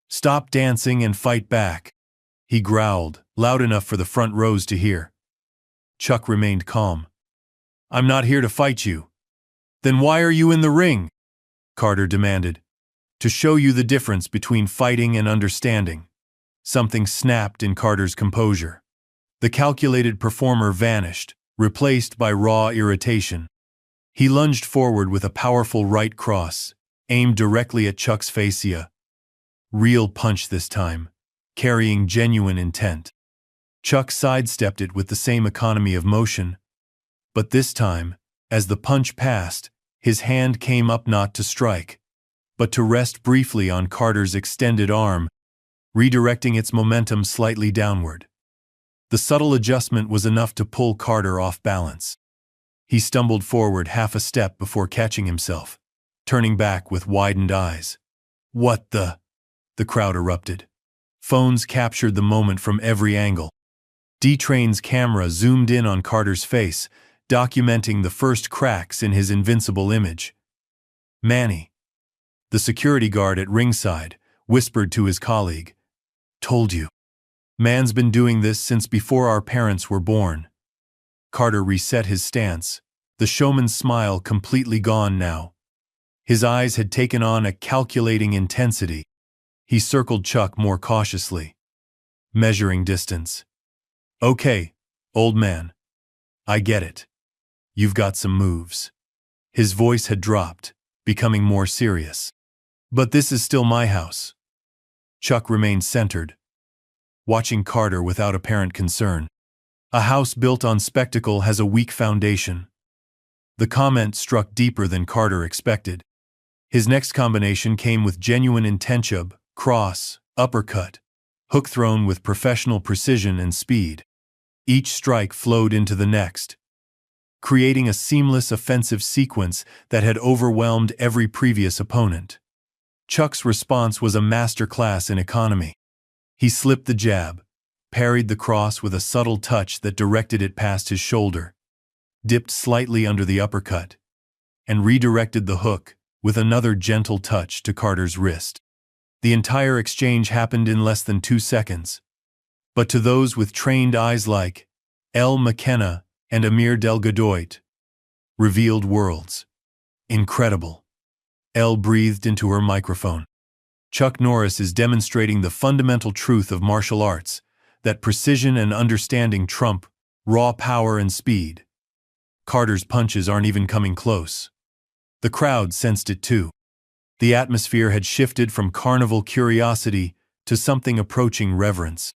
"Stop dancing and fight back," he growled, loud enough for the front rows to hear. Chuck remained calm. "I'm not here to fight you." "Then why are you in the ring?" Carter demanded. "To show you the difference between fighting and understanding." Something snapped in Carter's composure. The calculated performer vanished, replaced by raw irritation. He lunged forward with a powerful right cross, aimed directly at Chuck's fascia. Real punch this time, carrying genuine intent. Chuck sidestepped it with the same economy of motion. But this time, as the punch passed, his hand came up not to strike, but to rest briefly on Carter's extended arm, redirecting its momentum slightly downward. The subtle adjustment was enough to pull Carter off balance. He stumbled forward half a step before catching himself, turning back with widened eyes. "What the?" the crowd erupted. Phones captured the moment from every angle. D-Train's camera zoomed in on Carter's face, documenting the first cracks in his invincible image. "Manny," the security guard at ringside, whispered to his colleague. "Told you. Man's been doing this since before our parents were born." Carter reset his stance, the showman's smile completely gone now. His eyes had taken on a calculating intensity. He circled Chuck more cautiously, measuring distance. "Okay, old man. I get it. You've got some moves." His voice had dropped, becoming more serious. "But this is still my house." Chuck remained centered, watching Carter without apparent concern. "A house built on spectacle has a weak foundation." The comment struck deeper than Carter expected. His next combination came with genuine intention: cross, uppercut, hook thrown with professional precision and speed. Each strike flowed into the next, creating a seamless offensive sequence that had overwhelmed every previous opponent. Chuck's response was a masterclass in economy. He slipped the jab, parried the cross with a subtle touch that directed it past his shoulder, dipped slightly under the uppercut, and redirected the hook with another gentle touch to Carter's wrist. The entire exchange happened in less than 2 seconds. But to those with trained eyes like El McKenna and Amir Delgado, revealed worlds. Incredible. Elle breathed into her microphone. Chuck Norris is demonstrating the fundamental truth of martial arts, that precision and understanding trump raw power and speed. Carter's punches aren't even coming close. The crowd sensed it too. The atmosphere had shifted from carnival curiosity to something approaching reverence.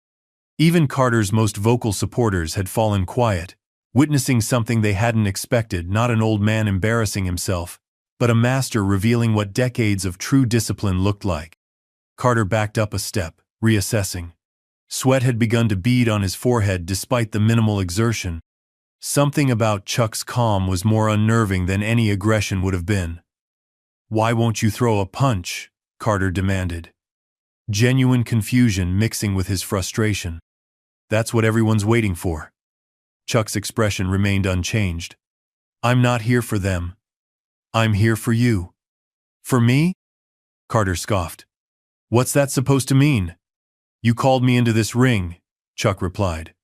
Even Carter's most vocal supporters had fallen quiet, witnessing something they hadn't expected, not an old man embarrassing himself, but a master revealing what decades of true discipline looked like. Carter backed up a step, reassessing. Sweat had begun to bead on his forehead despite the minimal exertion. Something about Chuck's calm was more unnerving than any aggression would have been. "Why won't you throw a punch?" Carter demanded. Genuine confusion mixing with his frustration. "That's what everyone's waiting for." Chuck's expression remained unchanged. "I'm not here for them. I'm here for you." "For me?" Carter scoffed. "What's that supposed to mean?" "You called me into this ring," Chuck replied.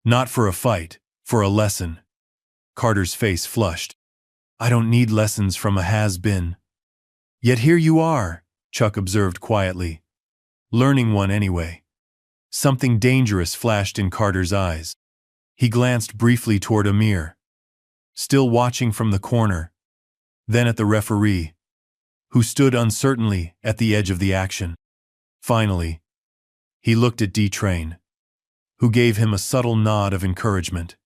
"Not for a fight, for a lesson." Carter's face flushed. "I don't need lessons from a has-been." "Yet here you are," Chuck observed quietly. "Learning one anyway." Something dangerous flashed in Carter's eyes. He glanced briefly toward Amir, still watching from the corner, then at the referee, who stood uncertainly at the edge of the action. Finally, he looked at D-Train, who gave him a subtle nod of encouragement.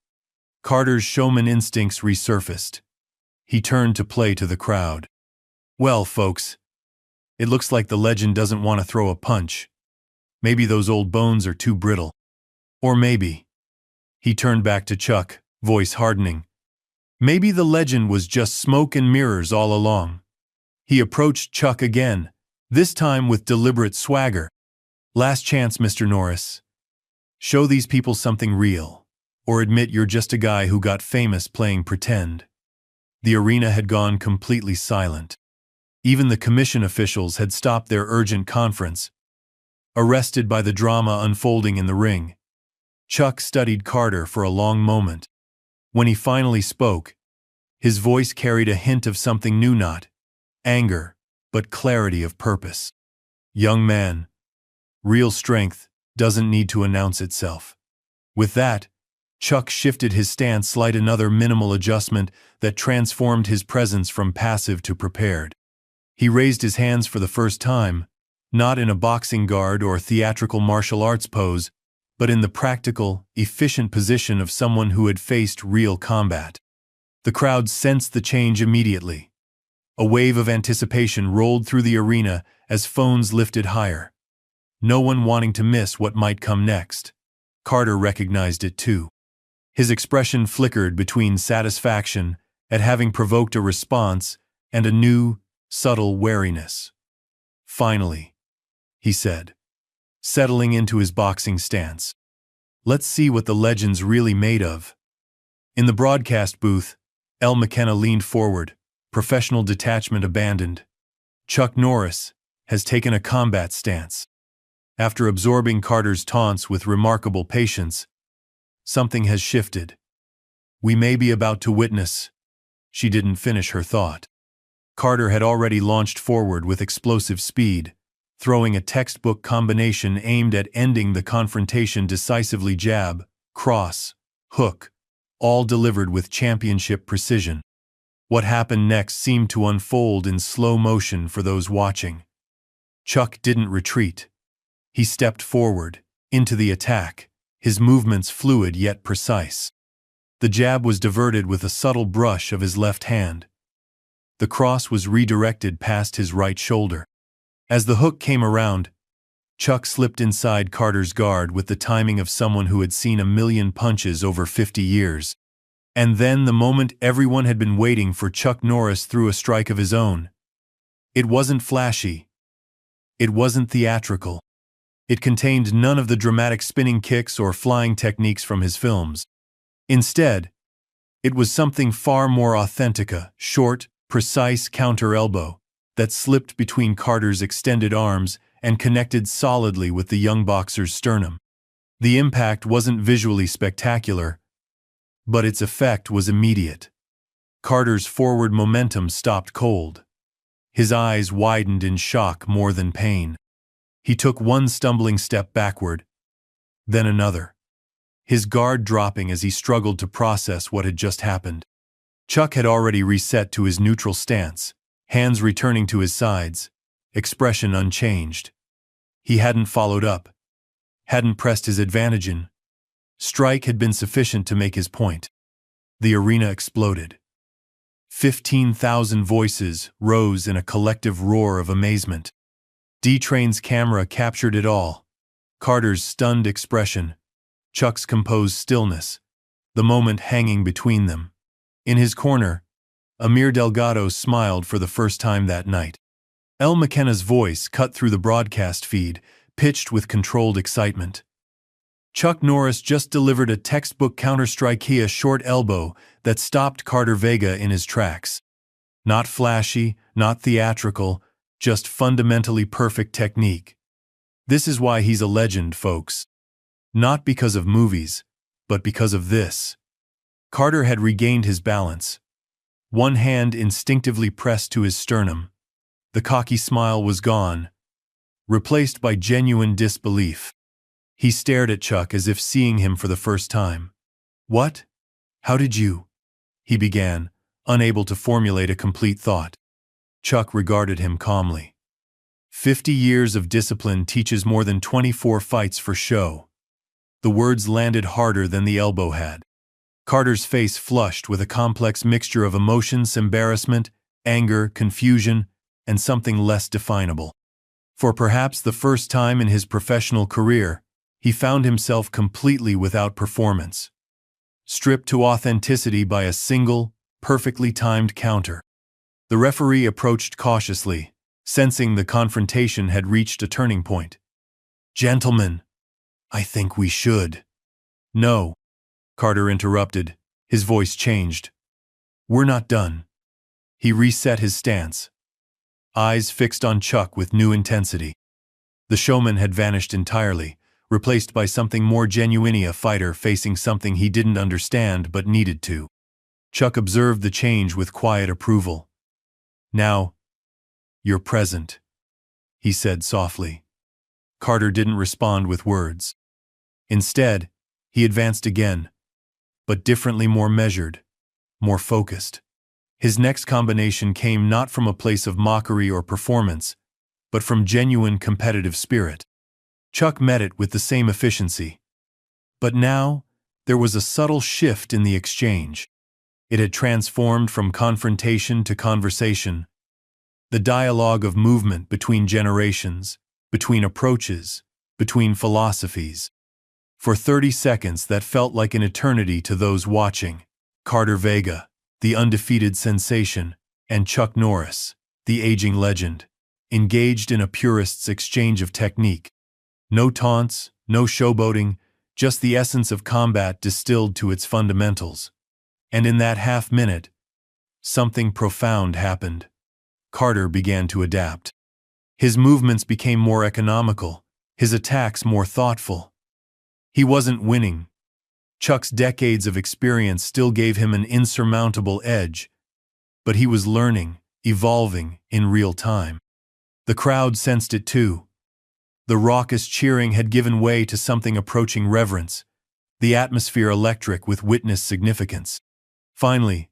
Carter's showman instincts resurfaced. He turned to play to the crowd. "Well, folks, it looks like the legend doesn't want to throw a punch. Maybe those old bones are too brittle. Or maybe," he turned back to Chuck, voice hardening, "maybe the legend was just smoke and mirrors all along." He approached Chuck again, this time with deliberate swagger. "Last chance, Mr. Norris. Show these people something real, or admit you're just a guy who got famous playing pretend." The arena had gone completely silent. Even the commission officials had stopped their urgent conference, arrested by the drama unfolding in the ring. Chuck studied Carter for a long moment. When he finally spoke, his voice carried a hint of something new, not anger, but clarity of purpose. "Young man, real strength doesn't need to announce itself." With that, Chuck shifted his stance, slight another minimal adjustment that transformed his presence from passive to prepared. He raised his hands for the first time, not in a boxing guard or theatrical martial arts pose, but in the practical, efficient position of someone who had faced real combat. The crowd sensed the change immediately. A wave of anticipation rolled through the arena as phones lifted higher. No one wanting to miss what might come next. Carter recognized it too. His expression flickered between satisfaction at having provoked a response and a new, subtle wariness. "Finally," he said, settling into his boxing stance. "Let's see what the legend's really made of." In the broadcast booth, Elle McKenna leaned forward, professional detachment abandoned. Chuck Norris has taken a combat stance. After absorbing Carter's taunts with remarkable patience, something has shifted. "We may be about to witness." She didn't finish her thought. Carter had already launched forward with explosive speed, throwing a textbook combination aimed at ending the confrontation decisively: jab, cross, hook, all delivered with championship precision. What happened next seemed to unfold in slow motion for those watching. Chuck didn't retreat. He stepped forward, into the attack, his movements fluid yet precise. The jab was diverted with a subtle brush of his left hand. The cross was redirected past his right shoulder. As the hook came around, Chuck slipped inside Carter's guard with the timing of someone who had seen a million punches over 50 years. And then the moment everyone had been waiting for, Chuck Norris threw a strike of his own. It wasn't flashy. It wasn't theatrical. It contained none of the dramatic spinning kicks or flying techniques from his films. Instead, it was something far more authentic: a short, precise counter elbow that slipped between Carter's extended arms and connected solidly with the young boxer's sternum. The impact wasn't visually spectacular, but its effect was immediate. Carter's forward momentum stopped cold. His eyes widened in shock more than pain. He took one stumbling step backward, then another, his guard dropping as he struggled to process what had just happened. Chuck had already reset to his neutral stance, hands returning to his sides, expression unchanged. He hadn't followed up, hadn't pressed his advantage in. Strike had been sufficient to make his point. The arena exploded. 15,000 voices rose in a collective roar of amazement. D-Train's camera captured it all. Carter's stunned expression, Chuck's composed stillness, the moment hanging between them. In his corner, Amir Delgado smiled for the first time that night. El McKenna's voice cut through the broadcast feed, pitched with controlled excitement. Chuck Norris just delivered a textbook Counter-Strike short elbow that stopped Carter Vega in his tracks. Not flashy, not theatrical, just fundamentally perfect technique. This is why he's a legend, folks. Not because of movies, but because of this. Carter had regained his balance. One hand instinctively pressed to his sternum. The cocky smile was gone, replaced by genuine disbelief. He stared at Chuck as if seeing him for the first time. "What? How did you?" he began, unable to formulate a complete thought. Chuck regarded him calmly. 50 years of discipline teaches more than 24 fights for show. The words landed harder than the elbow had. Carter's face flushed with a complex mixture of emotions, embarrassment, anger, confusion, and something less definable. For perhaps the first time in his professional career, he found himself completely without performance, stripped to authenticity by a single, perfectly timed counter. The referee approached cautiously, sensing the confrontation had reached a turning point. "Gentlemen, I think we should." "No," Carter interrupted, his voice changed. "We're not done." He reset his stance, eyes fixed on Chuck with new intensity. The showman had vanished entirely, replaced by something more genuine, a fighter facing something he didn't understand but needed to. Chuck observed the change with quiet approval. "Now, you're present," he said softly. Carter didn't respond with words. Instead, he advanced again, but differently, more measured, more focused. His next combination came not from a place of mockery or performance, but from genuine competitive spirit. Chuck met it with the same efficiency. But now, there was a subtle shift in the exchange. It had transformed from confrontation to conversation. The dialogue of movement between generations, between approaches, between philosophies. For 30 seconds that felt like an eternity to those watching. Carter Vega, the undefeated sensation, and Chuck Norris, the aging legend, engaged in a purist's exchange of technique. No taunts, no showboating, just the essence of combat distilled to its fundamentals. And in that half-minute, something profound happened. Carter began to adapt. His movements became more economical, his attacks more thoughtful. He wasn't winning. Chuck's decades of experience still gave him an insurmountable edge, but he was learning, evolving in real time. The crowd sensed it too. The raucous cheering had given way to something approaching reverence, the atmosphere electric with witness significance. Finally,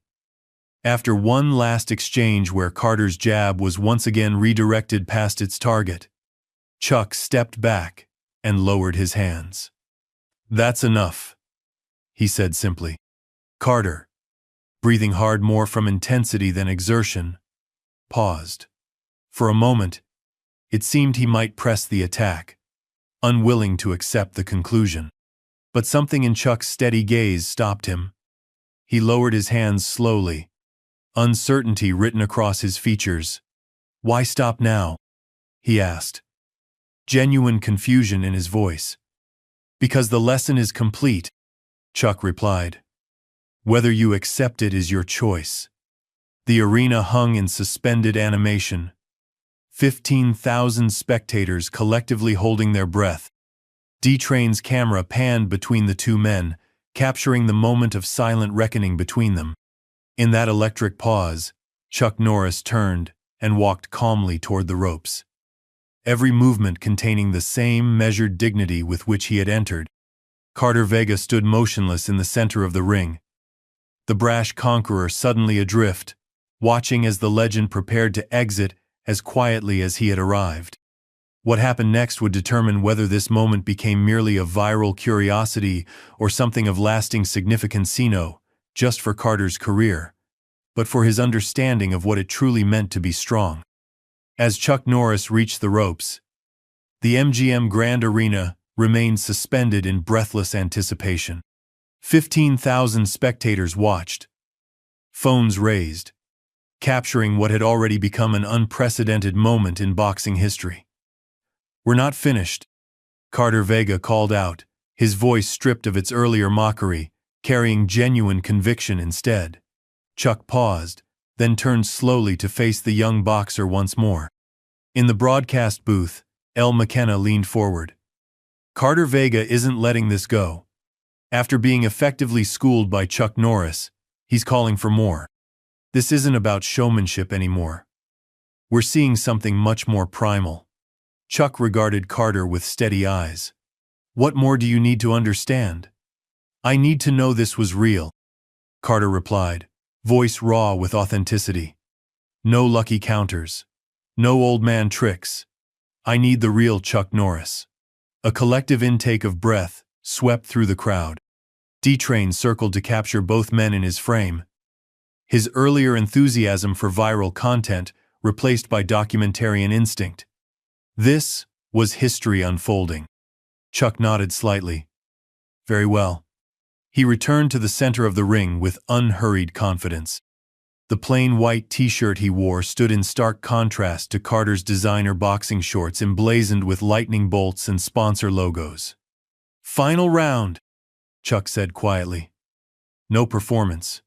after one last exchange where Carter's jab was once again redirected past its target, Chuck stepped back and lowered his hands. "That's enough," he said simply. Carter, breathing hard more from intensity than exertion, paused. For a moment, it seemed he might press the attack, unwilling to accept the conclusion. But something in Chuck's steady gaze stopped him. He lowered his hands slowly, uncertainty written across his features. "Why stop now?" he asked, genuine confusion in his voice. "Because the lesson is complete," Chuck replied. "Whether you accept it is your choice." The arena hung in suspended animation. 15,000 spectators collectively holding their breath. D-Train's camera panned between the two men, capturing the moment of silent reckoning between them. In that electric pause, Chuck Norris turned, and walked calmly toward the ropes, every movement containing the same measured dignity with which he had entered. Carter Vega stood motionless in the center of the ring, the brash conqueror suddenly adrift, watching as the legend prepared to exit as quietly as he had arrived. What happened next would determine whether this moment became merely a viral curiosity or something of lasting significance, just for Carter's career, but for his understanding of what it truly meant to be strong. As Chuck Norris reached the ropes, the MGM Grand Arena remained suspended in breathless anticipation. 15,000 spectators watched, phones raised, capturing what had already become an unprecedented moment in boxing history. "We're not finished," Carter Vega called out, his voice stripped of its earlier mockery, carrying genuine conviction instead. Chuck paused, then turned slowly to face the young boxer once more. In the broadcast booth, El McKenna leaned forward. "Carter Vega isn't letting this go. After being effectively schooled by Chuck Norris, he's calling for more. This isn't about showmanship anymore. We're seeing something much more primal." Chuck regarded Carter with steady eyes. "What more do you need to understand?" "I need to know this was real," Carter replied, voice raw with authenticity. "No lucky counters. No old man tricks. I need the real Chuck Norris." A collective intake of breath swept through the crowd. D-Train circled to capture both men in his frame, his earlier enthusiasm for viral content replaced by documentarian instinct. This was history unfolding. Chuck nodded slightly. "Very well." He returned to the center of the ring with unhurried confidence. The plain white t-shirt he wore stood in stark contrast to Carter's designer boxing shorts emblazoned with lightning bolts and sponsor logos. "Final round," Chuck said quietly. "No performance,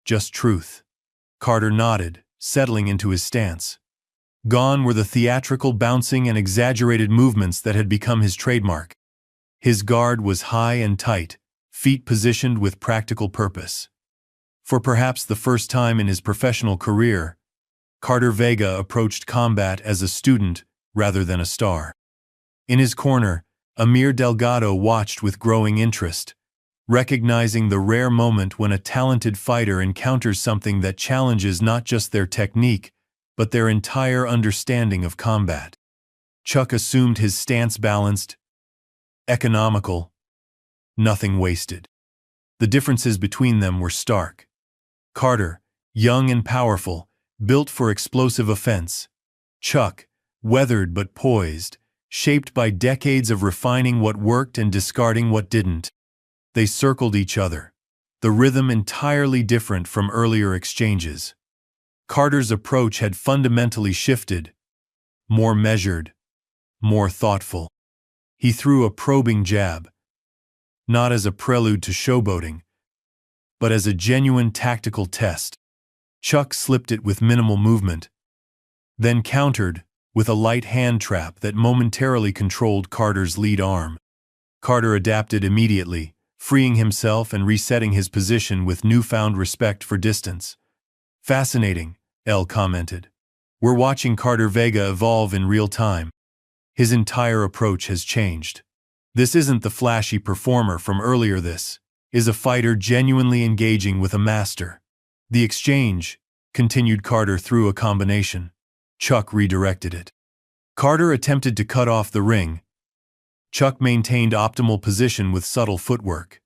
just truth." Carter nodded, settling into his stance. Gone were the theatrical bouncing and exaggerated movements that had become his trademark. His guard was high and tight, feet positioned with practical purpose. For perhaps the first time in his professional career, Carter Vega approached combat as a student rather than a star. In his corner, Amir Delgado watched with growing interest, recognizing the rare moment when a talented fighter encounters something that challenges not just their technique, but their entire understanding of combat. Chuck assumed his stance balanced, economical, nothing wasted. The differences between them were stark. Carter, young and powerful, built for explosive offense. Chuck, weathered but poised, shaped by decades of refining what worked and discarding what didn't. They circled each other, the rhythm entirely different from earlier exchanges. Carter's approach had fundamentally shifted, more measured, more thoughtful. He threw a probing jab, not as a prelude to showboating, but as a genuine tactical test. Chuck slipped it with minimal movement, then countered with a light hand trap that momentarily controlled Carter's lead arm. Carter adapted immediately, freeing himself and resetting his position with newfound respect for distance. "Fascinating," El commented. "We're watching Carter Vega evolve in real time. His entire approach has changed. This isn't the flashy performer from earlier. This is a fighter genuinely engaging with a master." "The exchange," continued Carter through a combination. Chuck redirected it. Carter attempted to cut off the ring. Chuck maintained optimal position with subtle footwork.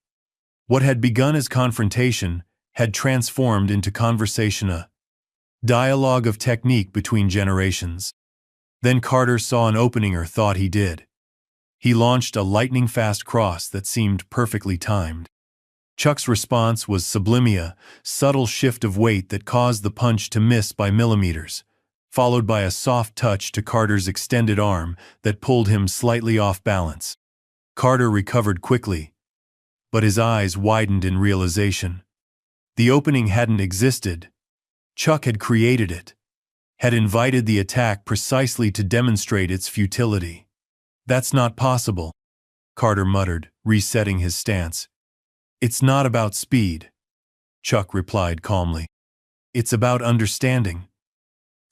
What had begun as confrontation had transformed into conversation, a dialogue of technique between generations. Then Carter saw an opening, or thought he did. He launched a lightning-fast cross that seemed perfectly timed. Chuck's response was sublimia, subtle shift of weight that caused the punch to miss by millimeters, followed by a soft touch to Carter's extended arm that pulled him slightly off balance. Carter recovered quickly, but his eyes widened in realization. The opening hadn't existed. Chuck had created it, had invited the attack precisely to demonstrate its futility. "That's not possible," Carter muttered, resetting his stance. "It's not about speed," Chuck replied calmly. "It's about understanding."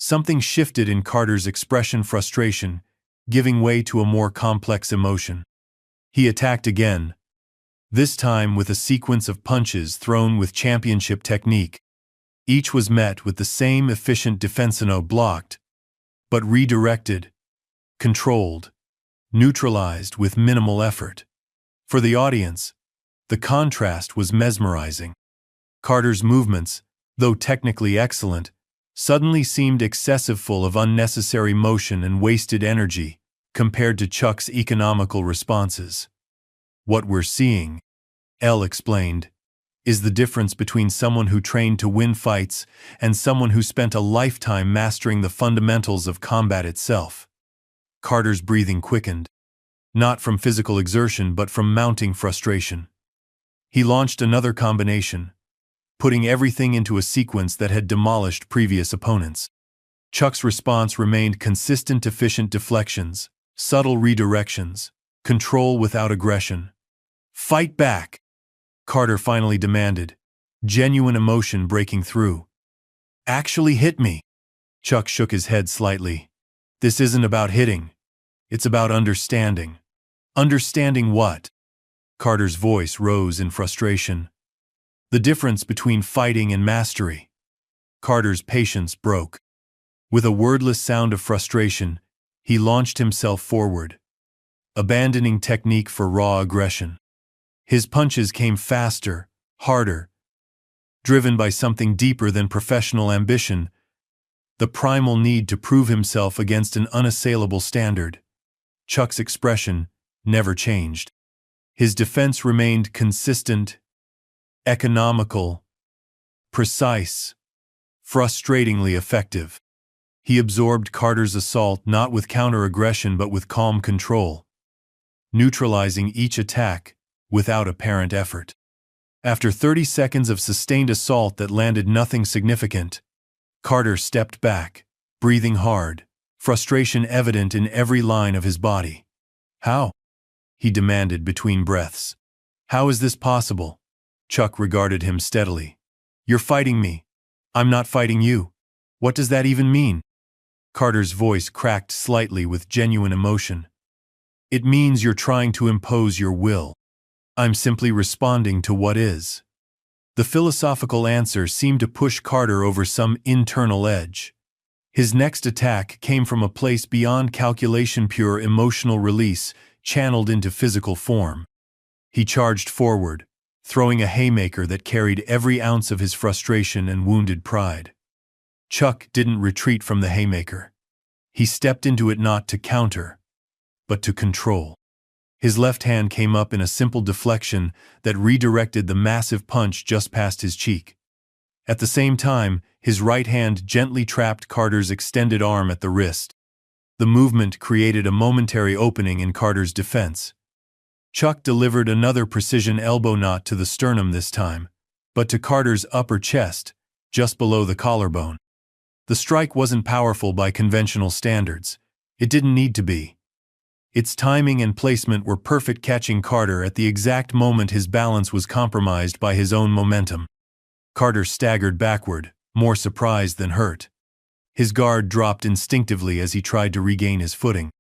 Something shifted in Carter's expression: frustration, giving way to a more complex emotion. He attacked again, this time with a sequence of punches thrown with championship technique. Each was met with the same efficient defense: blocked, but redirected, controlled, neutralized with minimal effort. For the audience, the contrast was mesmerizing. Carter's movements, though technically excellent, suddenly seemed excessive, full of unnecessary motion and wasted energy, compared to Chuck's economical responses. What we're seeing, Elle explained, is the difference between someone who trained to win fights and someone who spent a lifetime mastering the fundamentals of combat itself. Carter's breathing quickened, not from physical exertion but from mounting frustration. He launched another combination, putting everything into a sequence that had demolished previous opponents. Chuck's response remained consistent: efficient deflections, subtle redirections, control without aggression. "Fight back!" Carter finally demanded, genuine emotion breaking through. "Actually hit me." Chuck shook his head slightly. "This isn't about hitting. It's about understanding." "Understanding what?" Carter's voice rose in frustration. "The difference between fighting and mastery." Carter's patience broke. With a wordless sound of frustration, he launched himself forward, abandoning technique for raw aggression. His punches came faster, harder, driven by something deeper than professional ambition, the primal need to prove himself against an unassailable standard. Chuck's expression never changed. His defense remained consistent, economical, precise, frustratingly effective. He absorbed Carter's assault not with counter-aggression but with calm control, neutralizing each attack without apparent effort. After 30 seconds of sustained assault that landed nothing significant, Carter stepped back, breathing hard, frustration evident in every line of his body. "How?" he demanded between breaths. "How is this possible?" Chuck regarded him steadily. "You're fighting me. I'm not fighting you. What does that even mean?" Carter's voice cracked slightly with genuine emotion. "It means you're trying to impose your will. I'm simply responding to what is." The philosophical answer seemed to push Carter over some internal edge. His next attack came from a place beyond calculation: pure emotional release, channeled into physical form. He charged forward, throwing a haymaker that carried every ounce of his frustration and wounded pride. Chuck didn't retreat from the haymaker. He stepped into it not to counter, but to control. His left hand came up in a simple deflection that redirected the massive punch just past his cheek. At the same time, his right hand gently trapped Carter's extended arm at the wrist. The movement created a momentary opening in Carter's defense. Chuck delivered another precision elbow, not to the sternum this time, but to Carter's upper chest, just below the collarbone. The strike wasn't powerful by conventional standards. It didn't need to be. Its timing and placement were perfect, catching Carter at the exact moment his balance was compromised by his own momentum. Carter staggered backward, more surprised than hurt. His guard dropped instinctively as he tried to regain his footing.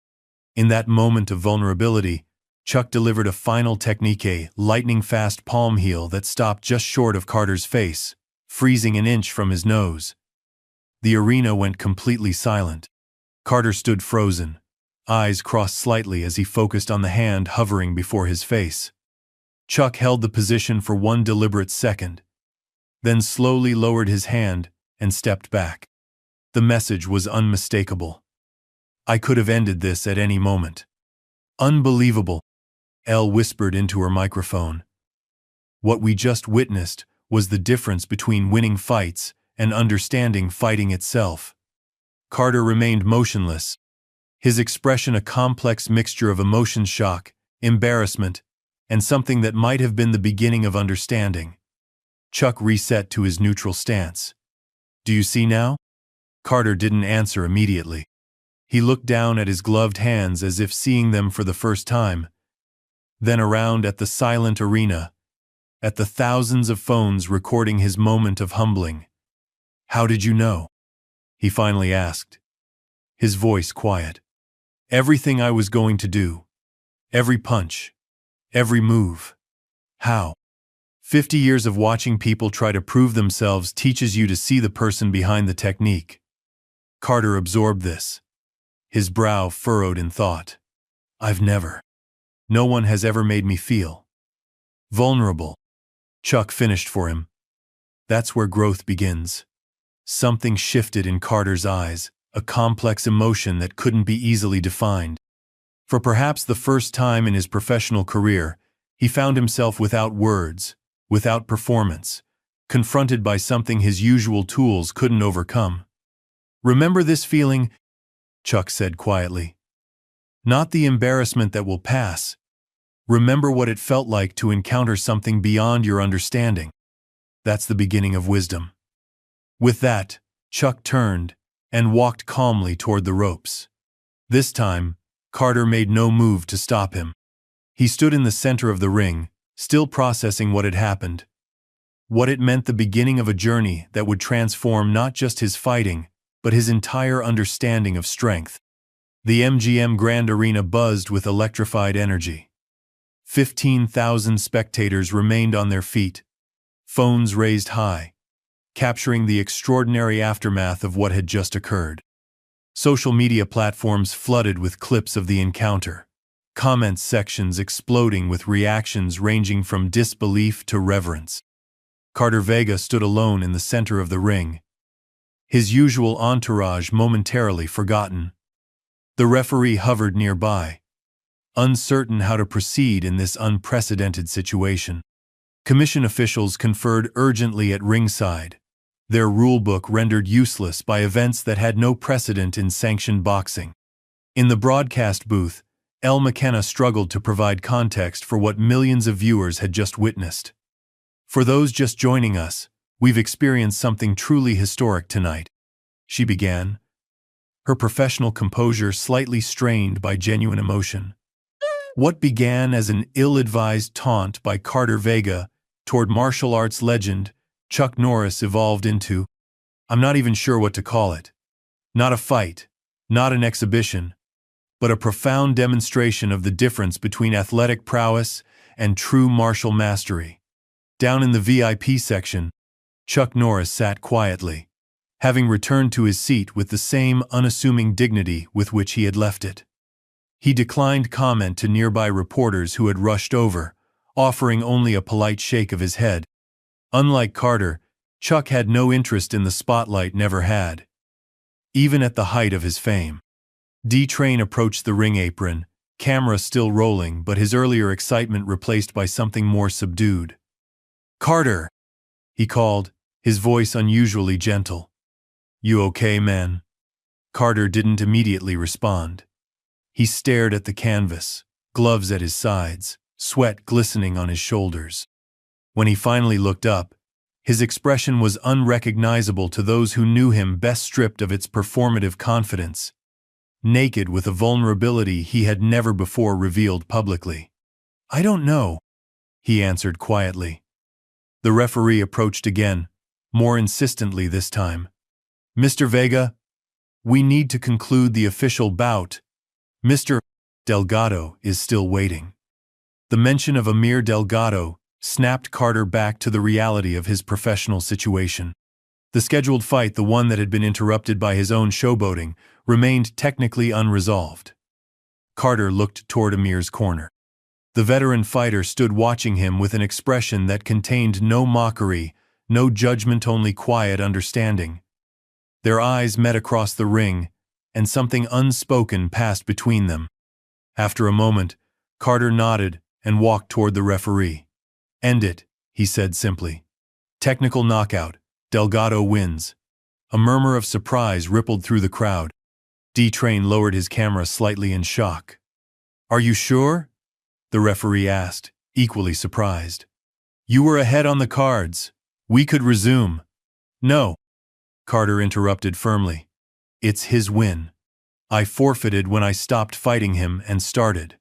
In that moment of vulnerability, Chuck delivered a final technique, a lightning-fast palm heel that stopped just short of Carter's face, freezing an inch from his nose. The arena went completely silent. Carter stood frozen, eyes crossed slightly as he focused on the hand hovering before his face. Chuck held the position for one deliberate second, then slowly lowered his hand and stepped back. The message was unmistakable. "I could have ended this at any moment." "Unbelievable," Elle whispered into her microphone. "What we just witnessed was the difference between winning fights and understanding fighting itself." Carter remained motionless, his expression a complex mixture of emotion: shock, embarrassment, and something that might have been the beginning of understanding. Chuck reset to his neutral stance. "Do you see now?" Carter didn't answer immediately. He looked down at his gloved hands as if seeing them for the first time, then around at the silent arena, at the thousands of phones recording his moment of humbling. "How did you know?" he finally asked, his voice quiet. Everything I was going to do. Every punch. Every move. How? 50 years of watching people try to prove themselves teaches you to see the person behind the technique. Carter absorbed this. His brow furrowed in thought. I've never. No one has ever made me feel vulnerable. Chuck finished for him. That's where growth begins. Something shifted in Carter's eyes, a complex emotion that couldn't be easily defined. For perhaps the first time in his professional career, he found himself without words, without performance, confronted by something his usual tools couldn't overcome. Remember this feeling? Chuck said quietly. Not the embarrassment that will pass. Remember what it felt like to encounter something beyond your understanding. That's the beginning of wisdom. With that, Chuck turned and walked calmly toward the ropes. This time, Carter made no move to stop him. He stood in the center of the ring, still processing what had happened. What it meant, the beginning of a journey that would transform not just his fighting, but his entire understanding of strength. The MGM Grand Arena buzzed with electrified energy. 15,000 spectators remained on their feet, phones raised high, capturing the extraordinary aftermath of what had just occurred. Social media platforms flooded with clips of the encounter, comment sections exploding with reactions ranging from disbelief to reverence. Carter Vega stood alone in the center of the ring, his usual entourage momentarily forgotten. The referee hovered nearby, uncertain how to proceed in this unprecedented situation. Commission officials conferred urgently at ringside, their rulebook rendered useless by events that had no precedent in sanctioned boxing. In the broadcast booth, Elle McKenna struggled to provide context for what millions of viewers had just witnessed. For those just joining us, we've experienced something truly historic tonight, she began, her professional composure slightly strained by genuine emotion. What began as an ill-advised taunt by Carter Vega toward martial arts legend Chuck Norris evolved into, I'm not even sure what to call it. Not a fight, not an exhibition, but a profound demonstration of the difference between athletic prowess and true martial mastery. Down in the VIP section, Chuck Norris sat quietly, having returned to his seat with the same unassuming dignity with which he had left it. He declined comment to nearby reporters who had rushed over, offering only a polite shake of his head. Unlike Carter, Chuck had no interest in the spotlight, never had. Even at the height of his fame. D-Train approached the ring apron, camera still rolling but his earlier excitement replaced by something more subdued. Carter, he called, his voice unusually gentle. You okay, man? Carter didn't immediately respond. He stared at the canvas, gloves at his sides, sweat glistening on his shoulders. When he finally looked up, his expression was unrecognizable to those who knew him best, stripped of its performative confidence, naked with a vulnerability he had never before revealed publicly. I don't know, he answered quietly. The referee approached again, more insistently this time. Mr. Vega, we need to conclude the official bout. Mr. Delgado is still waiting. The mention of Amir Delgado snapped Carter back to the reality of his professional situation. The scheduled fight, the one that had been interrupted by his own showboating, remained technically unresolved. Carter looked toward Amir's corner. The veteran fighter stood watching him with an expression that contained no mockery, no judgment, only quiet understanding. Their eyes met across the ring, and something unspoken passed between them. After a moment, Carter nodded and walked toward the referee. End it, he said simply. Technical knockout, Delgado wins. A murmur of surprise rippled through the crowd. D-Train lowered his camera slightly in shock. Are you sure? The referee asked, equally surprised. You were ahead on the cards. We could resume. No, Carter interrupted firmly. It's his win. I forfeited when I stopped fighting him and started.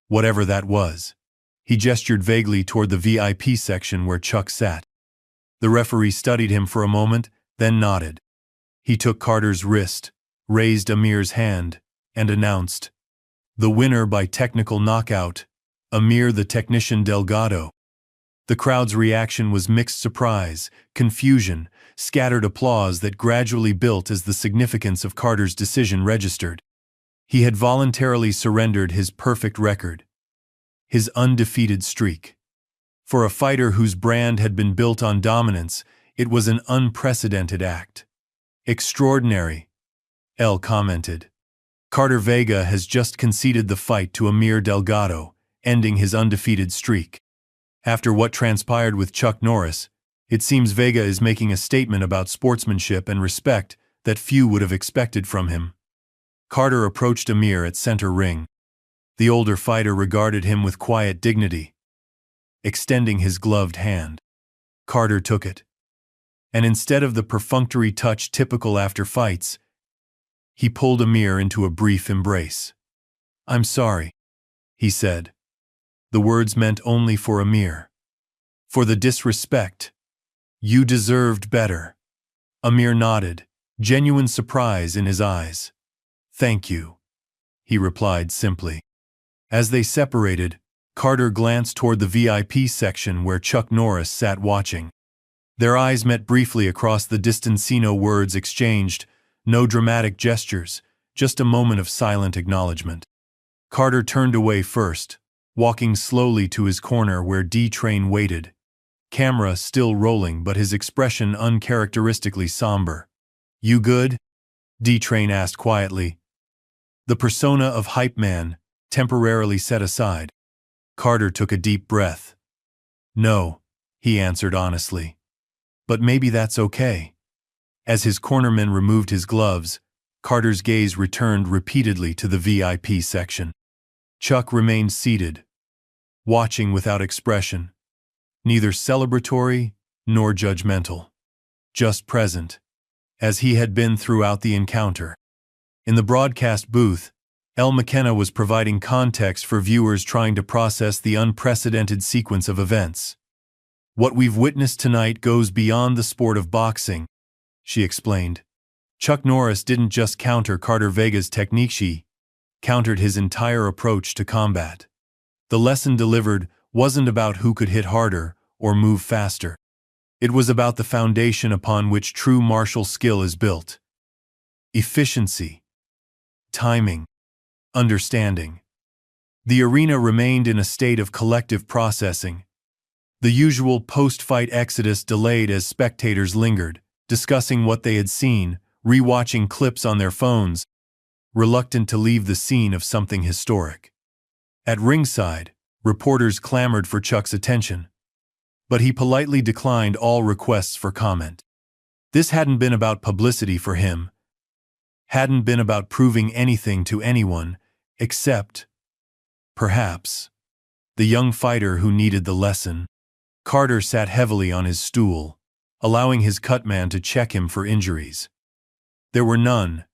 Whatever that was. He gestured vaguely toward the VIP section where Chuck sat. The referee studied him for a moment, then nodded. He took Carter's wrist, raised Amir's hand, and announced, "The winner by technical knockout, Amir the Technician Delgado." The crowd's reaction was mixed surprise, confusion, scattered applause that gradually built as the significance of Carter's decision registered. He had voluntarily surrendered his perfect record, his undefeated streak. For a fighter whose brand had been built on dominance, it was an unprecedented act. "Extraordinary," El commented. "Carter Vega has just conceded the fight to Amir Delgado, ending his undefeated streak. After what transpired with Chuck Norris, it seems Vega is making a statement about sportsmanship and respect that few would have expected from him." Carter approached Amir at center ring. The older fighter regarded him with quiet dignity. Extending his gloved hand, Carter took it. And instead of the perfunctory touch typical after fights, he pulled Amir into a brief embrace. "I'm sorry," he said. The words meant only for Amir. "For the disrespect. You deserved better." Amir nodded, genuine surprise in his eyes. "Thank you," he replied simply. As they separated, Carter glanced toward the VIP section where Chuck Norris sat watching. Their eyes met briefly across the distance. No words exchanged, no dramatic gestures, just a moment of silent acknowledgement. Carter turned away first, walking slowly to his corner where D-Train waited, camera still rolling but his expression uncharacteristically somber. "You good?" D-Train asked quietly. The persona of hype man, temporarily set aside. Carter took a deep breath. "No," he answered honestly. "But maybe that's okay." As his cornerman removed his gloves, Carter's gaze returned repeatedly to the VIP section. Chuck remained seated, watching without expression, neither celebratory nor judgmental, just present, as he had been throughout the encounter. In the broadcast booth, El McKenna was providing context for viewers trying to process the unprecedented sequence of events. "What we've witnessed tonight goes beyond the sport of boxing," she explained. Chuck Norris didn't just counter Carter Vega's technique, she countered his entire approach to combat. The lesson delivered wasn't about who could hit harder or move faster. It was about the foundation upon which true martial skill is built. Efficiency, timing, understanding. The arena remained in a state of collective processing. The usual post-fight exodus delayed as spectators lingered, discussing what they had seen, rewatching clips on their phones, reluctant to leave the scene of something historic. At ringside, reporters clamored for Chuck's attention, but he politely declined all requests for comment. This hadn't been about publicity for him, hadn't been about proving anything to anyone, except, perhaps, the young fighter who needed the lesson. Carter sat heavily on his stool, allowing his cutman to check him for injuries. There were none,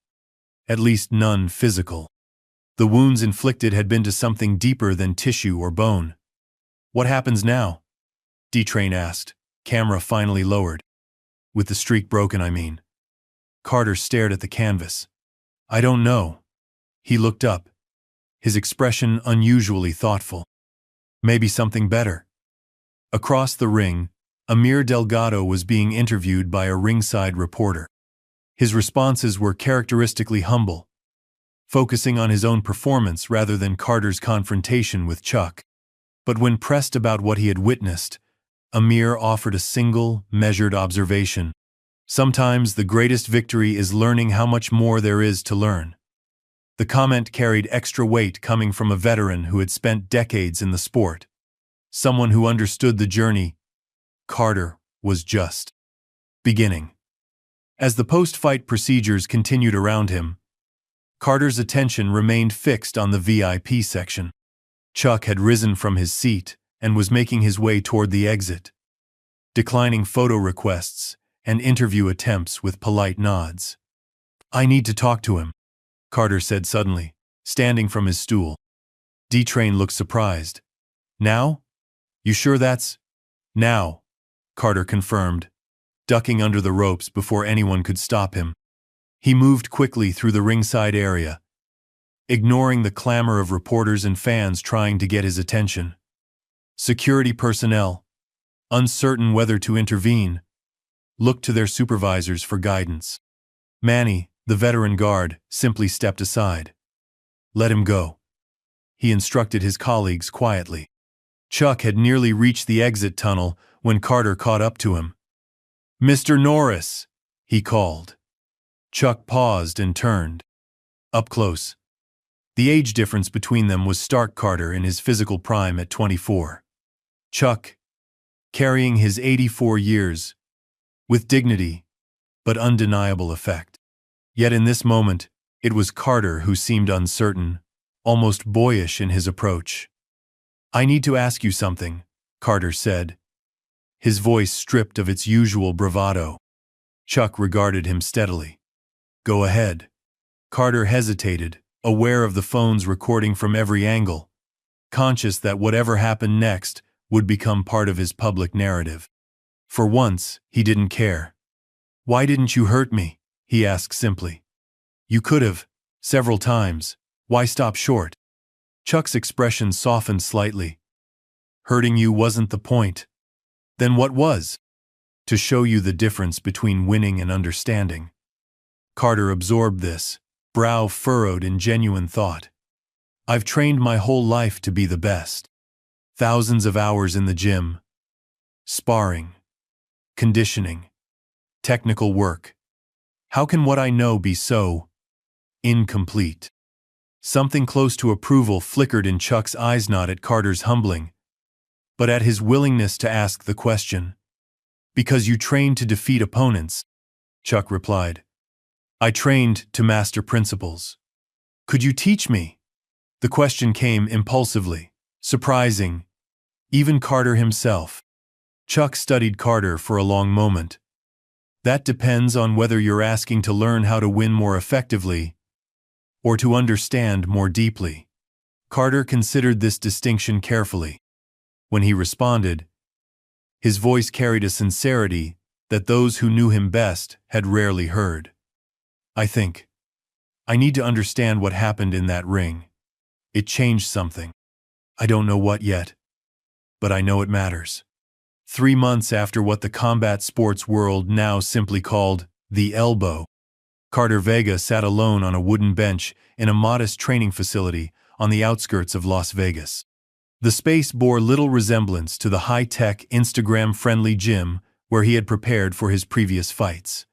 at least none physical. The wounds inflicted had been to something deeper than tissue or bone. "What happens now?" D-Train asked, camera finally lowered. "With the streak broken, I mean." Carter stared at the canvas. "I don't know." He looked up, his expression unusually thoughtful. "Maybe something better." Across the ring, Amir Delgado was being interviewed by a ringside reporter. His responses were characteristically humble, focusing on his own performance rather than Carter's confrontation with Chuck. But when pressed about what he had witnessed, Amir offered a single, measured observation. "Sometimes the greatest victory is learning how much more there is to learn." The comment carried extra weight coming from a veteran who had spent decades in the sport, someone who understood the journey. Carter was just beginning. As the post-fight procedures continued around him, Carter's attention remained fixed on the VIP section. Chuck had risen from his seat and was making his way toward the exit, declining photo requests and interview attempts with polite nods. "I need to talk to him," Carter said suddenly, standing from his stool. D-Train looked surprised. "Now? You sure that's—" "Now," Carter confirmed, ducking under the ropes before anyone could stop him. He moved quickly through the ringside area, ignoring the clamor of reporters and fans trying to get his attention. Security personnel, uncertain whether to intervene, looked to their supervisors for guidance. Manny, the veteran guard, simply stepped aside. "Let him go," he instructed his colleagues quietly. Chuck had nearly reached the exit tunnel when Carter caught up to him. "Mr. Norris," he called. Chuck paused and turned. Up close. The age difference between them was stark. Carter in his physical prime at 24. Chuck, carrying his 84 years, with dignity, but undeniable effect. Yet in this moment, it was Carter who seemed uncertain, almost boyish in his approach. "I need to ask you something," Carter said, his voice stripped of its usual bravado. Chuck regarded him steadily. "Go ahead." Carter hesitated, aware of the phones recording from every angle, conscious that whatever happened next would become part of his public narrative. For once, he didn't care. "Why didn't you hurt me?" he asked simply. "You could have, several times. Why stop short?" Chuck's expression softened slightly. "Hurting you wasn't the point." "Then what was?" "To show you the difference between winning and understanding." Carter absorbed this, brow furrowed in genuine thought. "I've trained my whole life to be the best. Thousands of hours in the gym. Sparring. Conditioning. Technical work. How can what I know be so incomplete?" Something close to approval flickered in Chuck's eyes, not at Carter's humbling, but at his willingness to ask the question. "Because you trained to defeat opponents," Chuck replied. "I trained to master principles." "Could you teach me?" The question came impulsively, surprising even Carter himself. Chuck studied Carter for a long moment. "That depends on whether you're asking to learn how to win more effectively or to understand more deeply." Carter considered this distinction carefully. When he responded, his voice carried a sincerity that those who knew him best had rarely heard. "I think I need to understand what happened in that ring. It changed something. I don't know what yet, but I know it matters." 3 months after what the combat sports world now simply called the elbow, Carter Vega sat alone on a wooden bench in a modest training facility on the outskirts of Las Vegas. The space bore little resemblance to the high-tech, Instagram-friendly gym where he had prepared for his previous fights.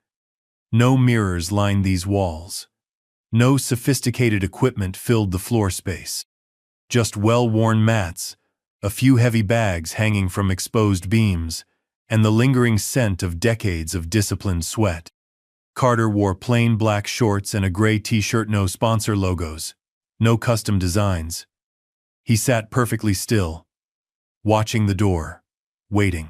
No mirrors lined these walls. No sophisticated equipment filled the floor space. Just well-worn mats, a few heavy bags hanging from exposed beams, and the lingering scent of decades of disciplined sweat. Carter wore plain black shorts and a gray t-shirt, no sponsor logos, no custom designs. He sat perfectly still, watching the door, waiting.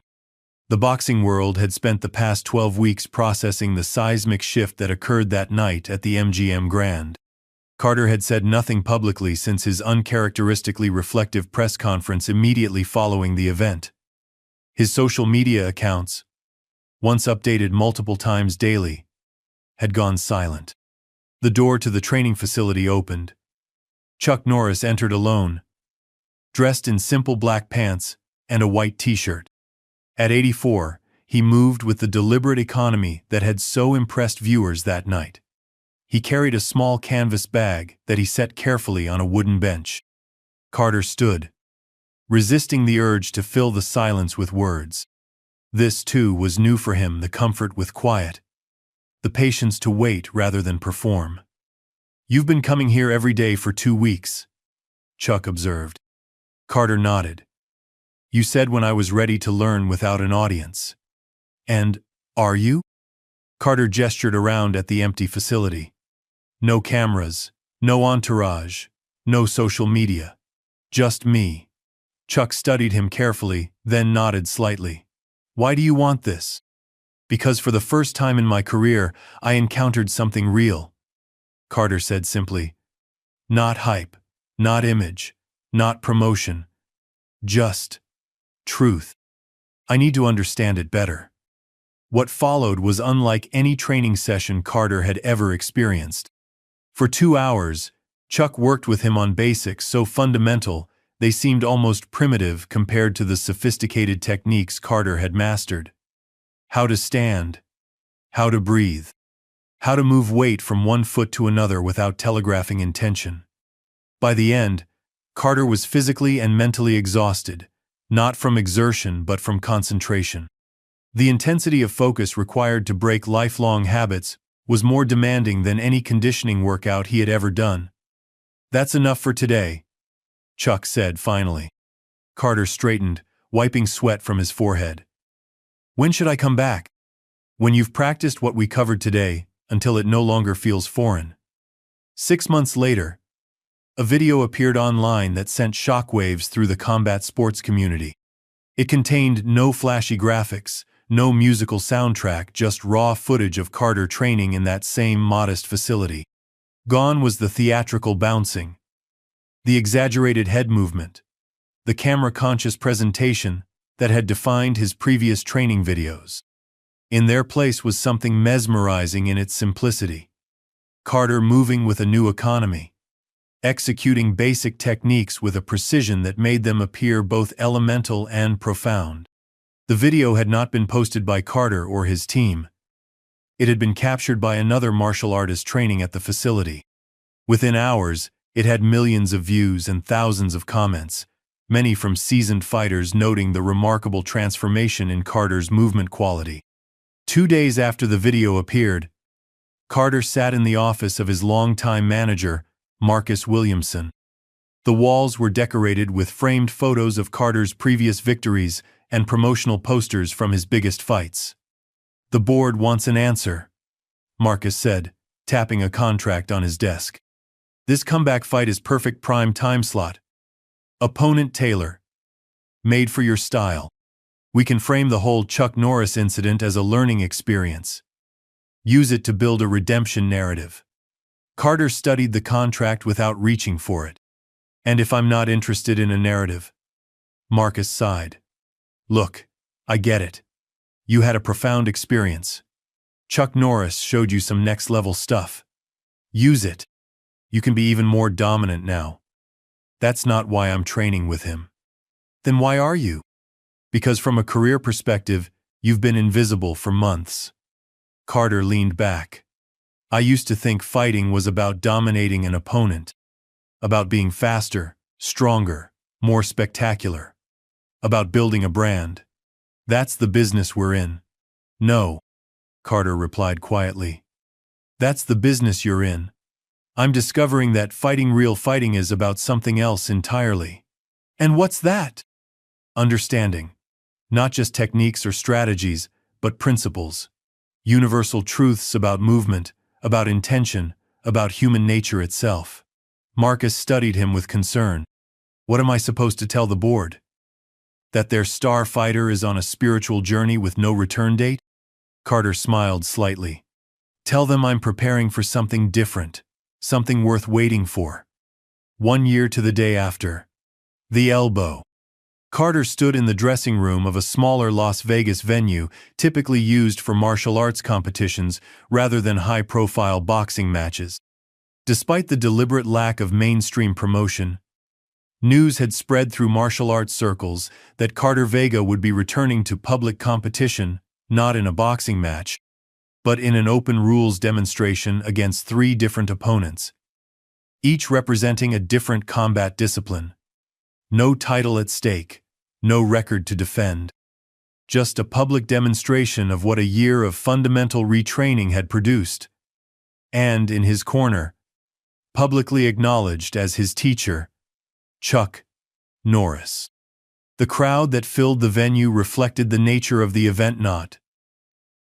The boxing world had spent the past 12 weeks processing the seismic shift that occurred that night at the MGM Grand. Carter had said nothing publicly since his uncharacteristically reflective press conference immediately following the event. His social media accounts, once updated multiple times daily, had gone silent. The door to the training facility opened. Chuck Norris entered alone, dressed in simple black pants and a white t-shirt. At 84, he moved with the deliberate economy that had so impressed viewers that night. He carried a small canvas bag that he set carefully on a wooden bench. Carter stood, resisting the urge to fill the silence with words. This, too, was new for him, the comfort with quiet, the patience to wait rather than perform. "You've been coming here every day for 2 weeks," Chuck observed. Carter nodded. "You said when I was ready to learn without an audience." "And are you?" Carter gestured around at the empty facility. No cameras, no entourage, no social media. Just me. Chuck studied him carefully, then nodded slightly. "Why do you want this?" "Because for the first time in my career, I encountered something real," Carter said simply. "Not hype, not image, not promotion. Just truth. I need to understand it better." What followed was unlike any training session Carter had ever experienced. For 2 hours, Chuck worked with him on basics so fundamental they seemed almost primitive compared to the sophisticated techniques Carter had mastered. How to stand, how to breathe, how to move weight from one foot to another without telegraphing intention. By the end, Carter was physically and mentally exhausted, not from exertion but from concentration. The intensity of focus required to break lifelong habits was more demanding than any conditioning workout he had ever done. "That's enough for today," Chuck said finally. Carter straightened, wiping sweat from his forehead. "When should I come back?" "When you've practiced what we covered today, until it no longer feels foreign." 6 months later, a video appeared online that sent shockwaves through the combat sports community. It contained no flashy graphics, no musical soundtrack, just raw footage of Carter training in that same modest facility. Gone was the theatrical bouncing, the exaggerated head movement, the camera-conscious presentation that had defined his previous training videos. In their place was something mesmerizing in its simplicity. Carter moving with a new economy, executing basic techniques with a precision that made them appear both elemental and profound. The video had not been posted by Carter or his team. It had been captured by another martial artist training at the facility. Within hours, it had millions of views and thousands of comments, many from seasoned fighters noting the remarkable transformation in Carter's movement quality. 2 days after the video appeared, Carter sat in the office of his longtime manager, Marcus Williamson. The walls were decorated with framed photos of Carter's previous victories and promotional posters from his biggest fights. "The board wants an answer," Marcus said, tapping a contract on his desk. "This comeback fight is perfect prime time slot. Opponent Taylor. Made for your style. We can frame the whole Chuck Norris incident as a learning experience. Use it to build a redemption narrative." Carter studied the contract without reaching for it. "And if I'm not interested in a narrative?" Marcus sighed. "Look, I get it. You had a profound experience. Chuck Norris showed you some next-level stuff. Use it. You can be even more dominant now. That's not why I'm training with him." "Then why are you?" "Because from a career perspective, you've been invisible for months." Carter leaned back. "I used to think fighting was about dominating an opponent, about being faster, stronger, more spectacular, about building a brand. That's the business we're in." "No," Carter replied quietly. "That's the business you're in. I'm discovering that real fighting is about something else entirely." "And what's that?" "Understanding. Not just techniques or strategies, but principles. Universal truths about movement, about intention, about human nature itself." Marcus studied him with concern. "What am I supposed to tell the board? That their star fighter is on a spiritual journey with no return date?" Carter smiled slightly. "Tell them I'm preparing for something different, something worth waiting for. 1 year to the day after. The elbow." Carter stood in the dressing room of a smaller Las Vegas venue typically used for martial arts competitions rather than high-profile boxing matches. Despite the deliberate lack of mainstream promotion, news had spread through martial arts circles that Carter Vega would be returning to public competition, not in a boxing match, but in an open rules demonstration against 3 different opponents, each representing a different combat discipline. No title at stake, no record to defend. Just a public demonstration of what a year of fundamental retraining had produced. And, in his corner, publicly acknowledged as his teacher, Chuck Norris. The crowd that filled the venue reflected the nature of the event, not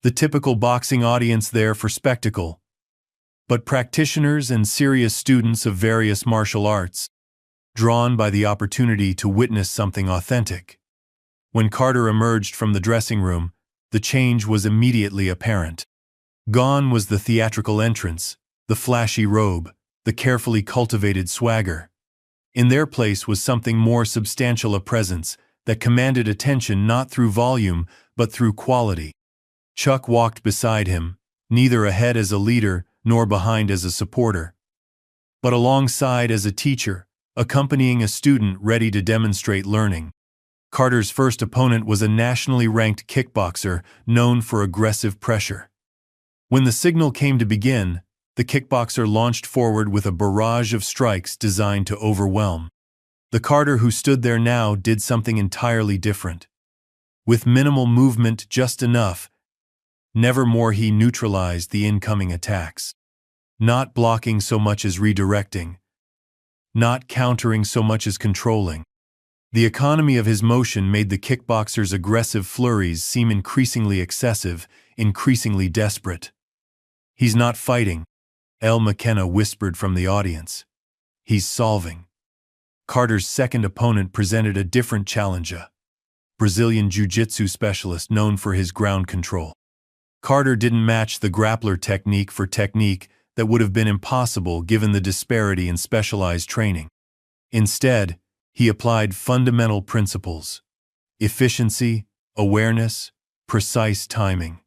the typical boxing audience there for spectacle, but practitioners and serious students of various martial arts, drawn by the opportunity to witness something authentic. When Carter emerged from the dressing room, the change was immediately apparent. Gone was the theatrical entrance, the flashy robe, the carefully cultivated swagger. In their place was something more substantial, a presence that commanded attention not through volume but through quality. Chuck walked beside him, neither ahead as a leader nor behind as a supporter, but alongside as a teacher, accompanying a student ready to demonstrate learning. Carter's first opponent was a nationally ranked kickboxer known for aggressive pressure. When the signal came to begin, the kickboxer launched forward with a barrage of strikes designed to overwhelm. The Carter who stood there now did something entirely different. With minimal movement, just enough, nevermore he neutralized the incoming attacks. Not blocking so much as redirecting. Not countering so much as controlling. The economy of his motion made the kickboxer's aggressive flurries seem increasingly excessive, increasingly desperate. "He's not fighting," El McKenna whispered from the audience. "He's solving." Carter's second opponent presented a different challenge, a Brazilian jiu-jitsu specialist known for his ground control. Carter didn't match the grappler technique for technique that would have been impossible given the disparity in specialized training. Instead, he applied fundamental principles: efficiency, awareness, precise timing.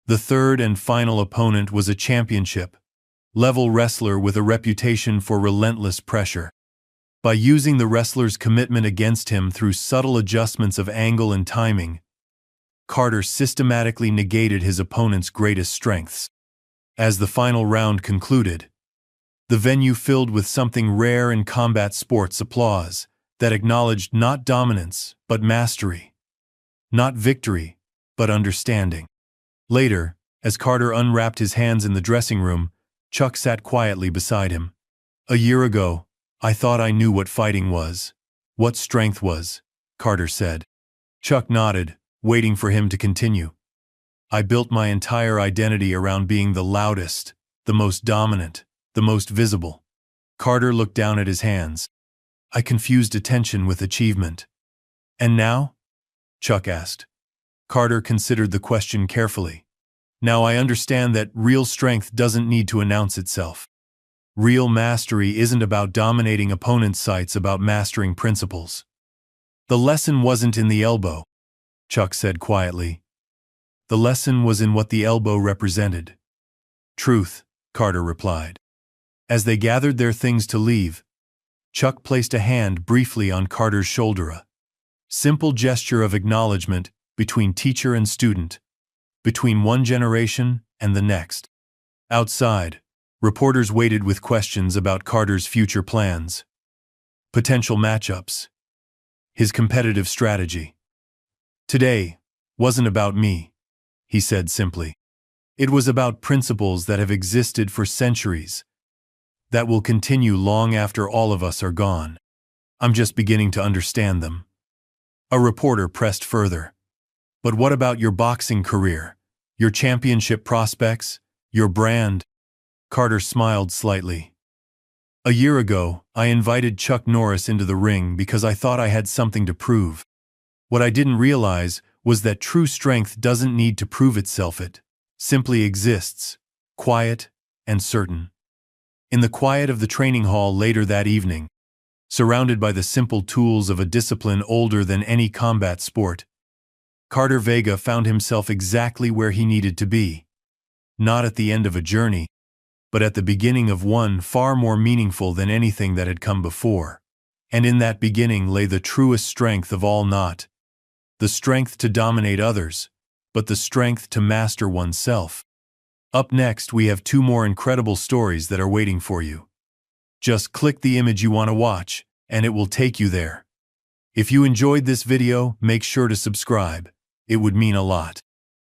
The third and final opponent was a championship-level wrestler with a reputation for relentless pressure. By using the wrestler's commitment against him through subtle adjustments of angle and timing, Carter systematically negated his opponent's greatest strengths. As the final round concluded, the venue filled with something rare in combat sports: applause that acknowledged not dominance, but mastery. Not victory, but understanding. Later, as Carter unwrapped his hands in the dressing room, Chuck sat quietly beside him. "A year ago, I thought I knew what fighting was, what strength was," Carter said. Chuck nodded, waiting for him to continue. "I built my entire identity around being the loudest, the most dominant, the most visible." Carter looked down at his hands. "I confused attention with achievement." "And now?" Chuck asked. Carter considered the question carefully. "Now I understand that real strength doesn't need to announce itself. Real mastery isn't about dominating opponents' sights, about mastering principles." "The lesson wasn't in the elbow," Chuck said quietly. "The lesson was in what the elbow represented." "Truth," Carter replied. As they gathered their things to leave, Chuck placed a hand briefly on Carter's shoulder, a simple gesture of acknowledgement between teacher and student, between one generation and the next. Outside, reporters waited with questions about Carter's future plans, potential matchups, his competitive strategy. "Today wasn't about me," he said simply. "It was about principles that have existed for centuries, that will continue long after all of us are gone. I'm just beginning to understand them." A reporter pressed further. "But what about your boxing career, your championship prospects, your brand?" Carter smiled slightly. "A year ago, I invited Chuck Norris into the ring because I thought I had something to prove. What I didn't realize was that true strength doesn't need to prove itself, it simply exists, quiet and certain." In the quiet of the training hall later that evening, surrounded by the simple tools of a discipline older than any combat sport, Carter Vega found himself exactly where he needed to be. Not at the end of a journey, but at the beginning of one far more meaningful than anything that had come before. And in that beginning lay the truest strength of all, not the strength to dominate others, but the strength to master oneself. Up next, we have two more incredible stories that are waiting for you. Just click the image you want to watch, and it will take you there. If you enjoyed this video, make sure to subscribe. It would mean a lot.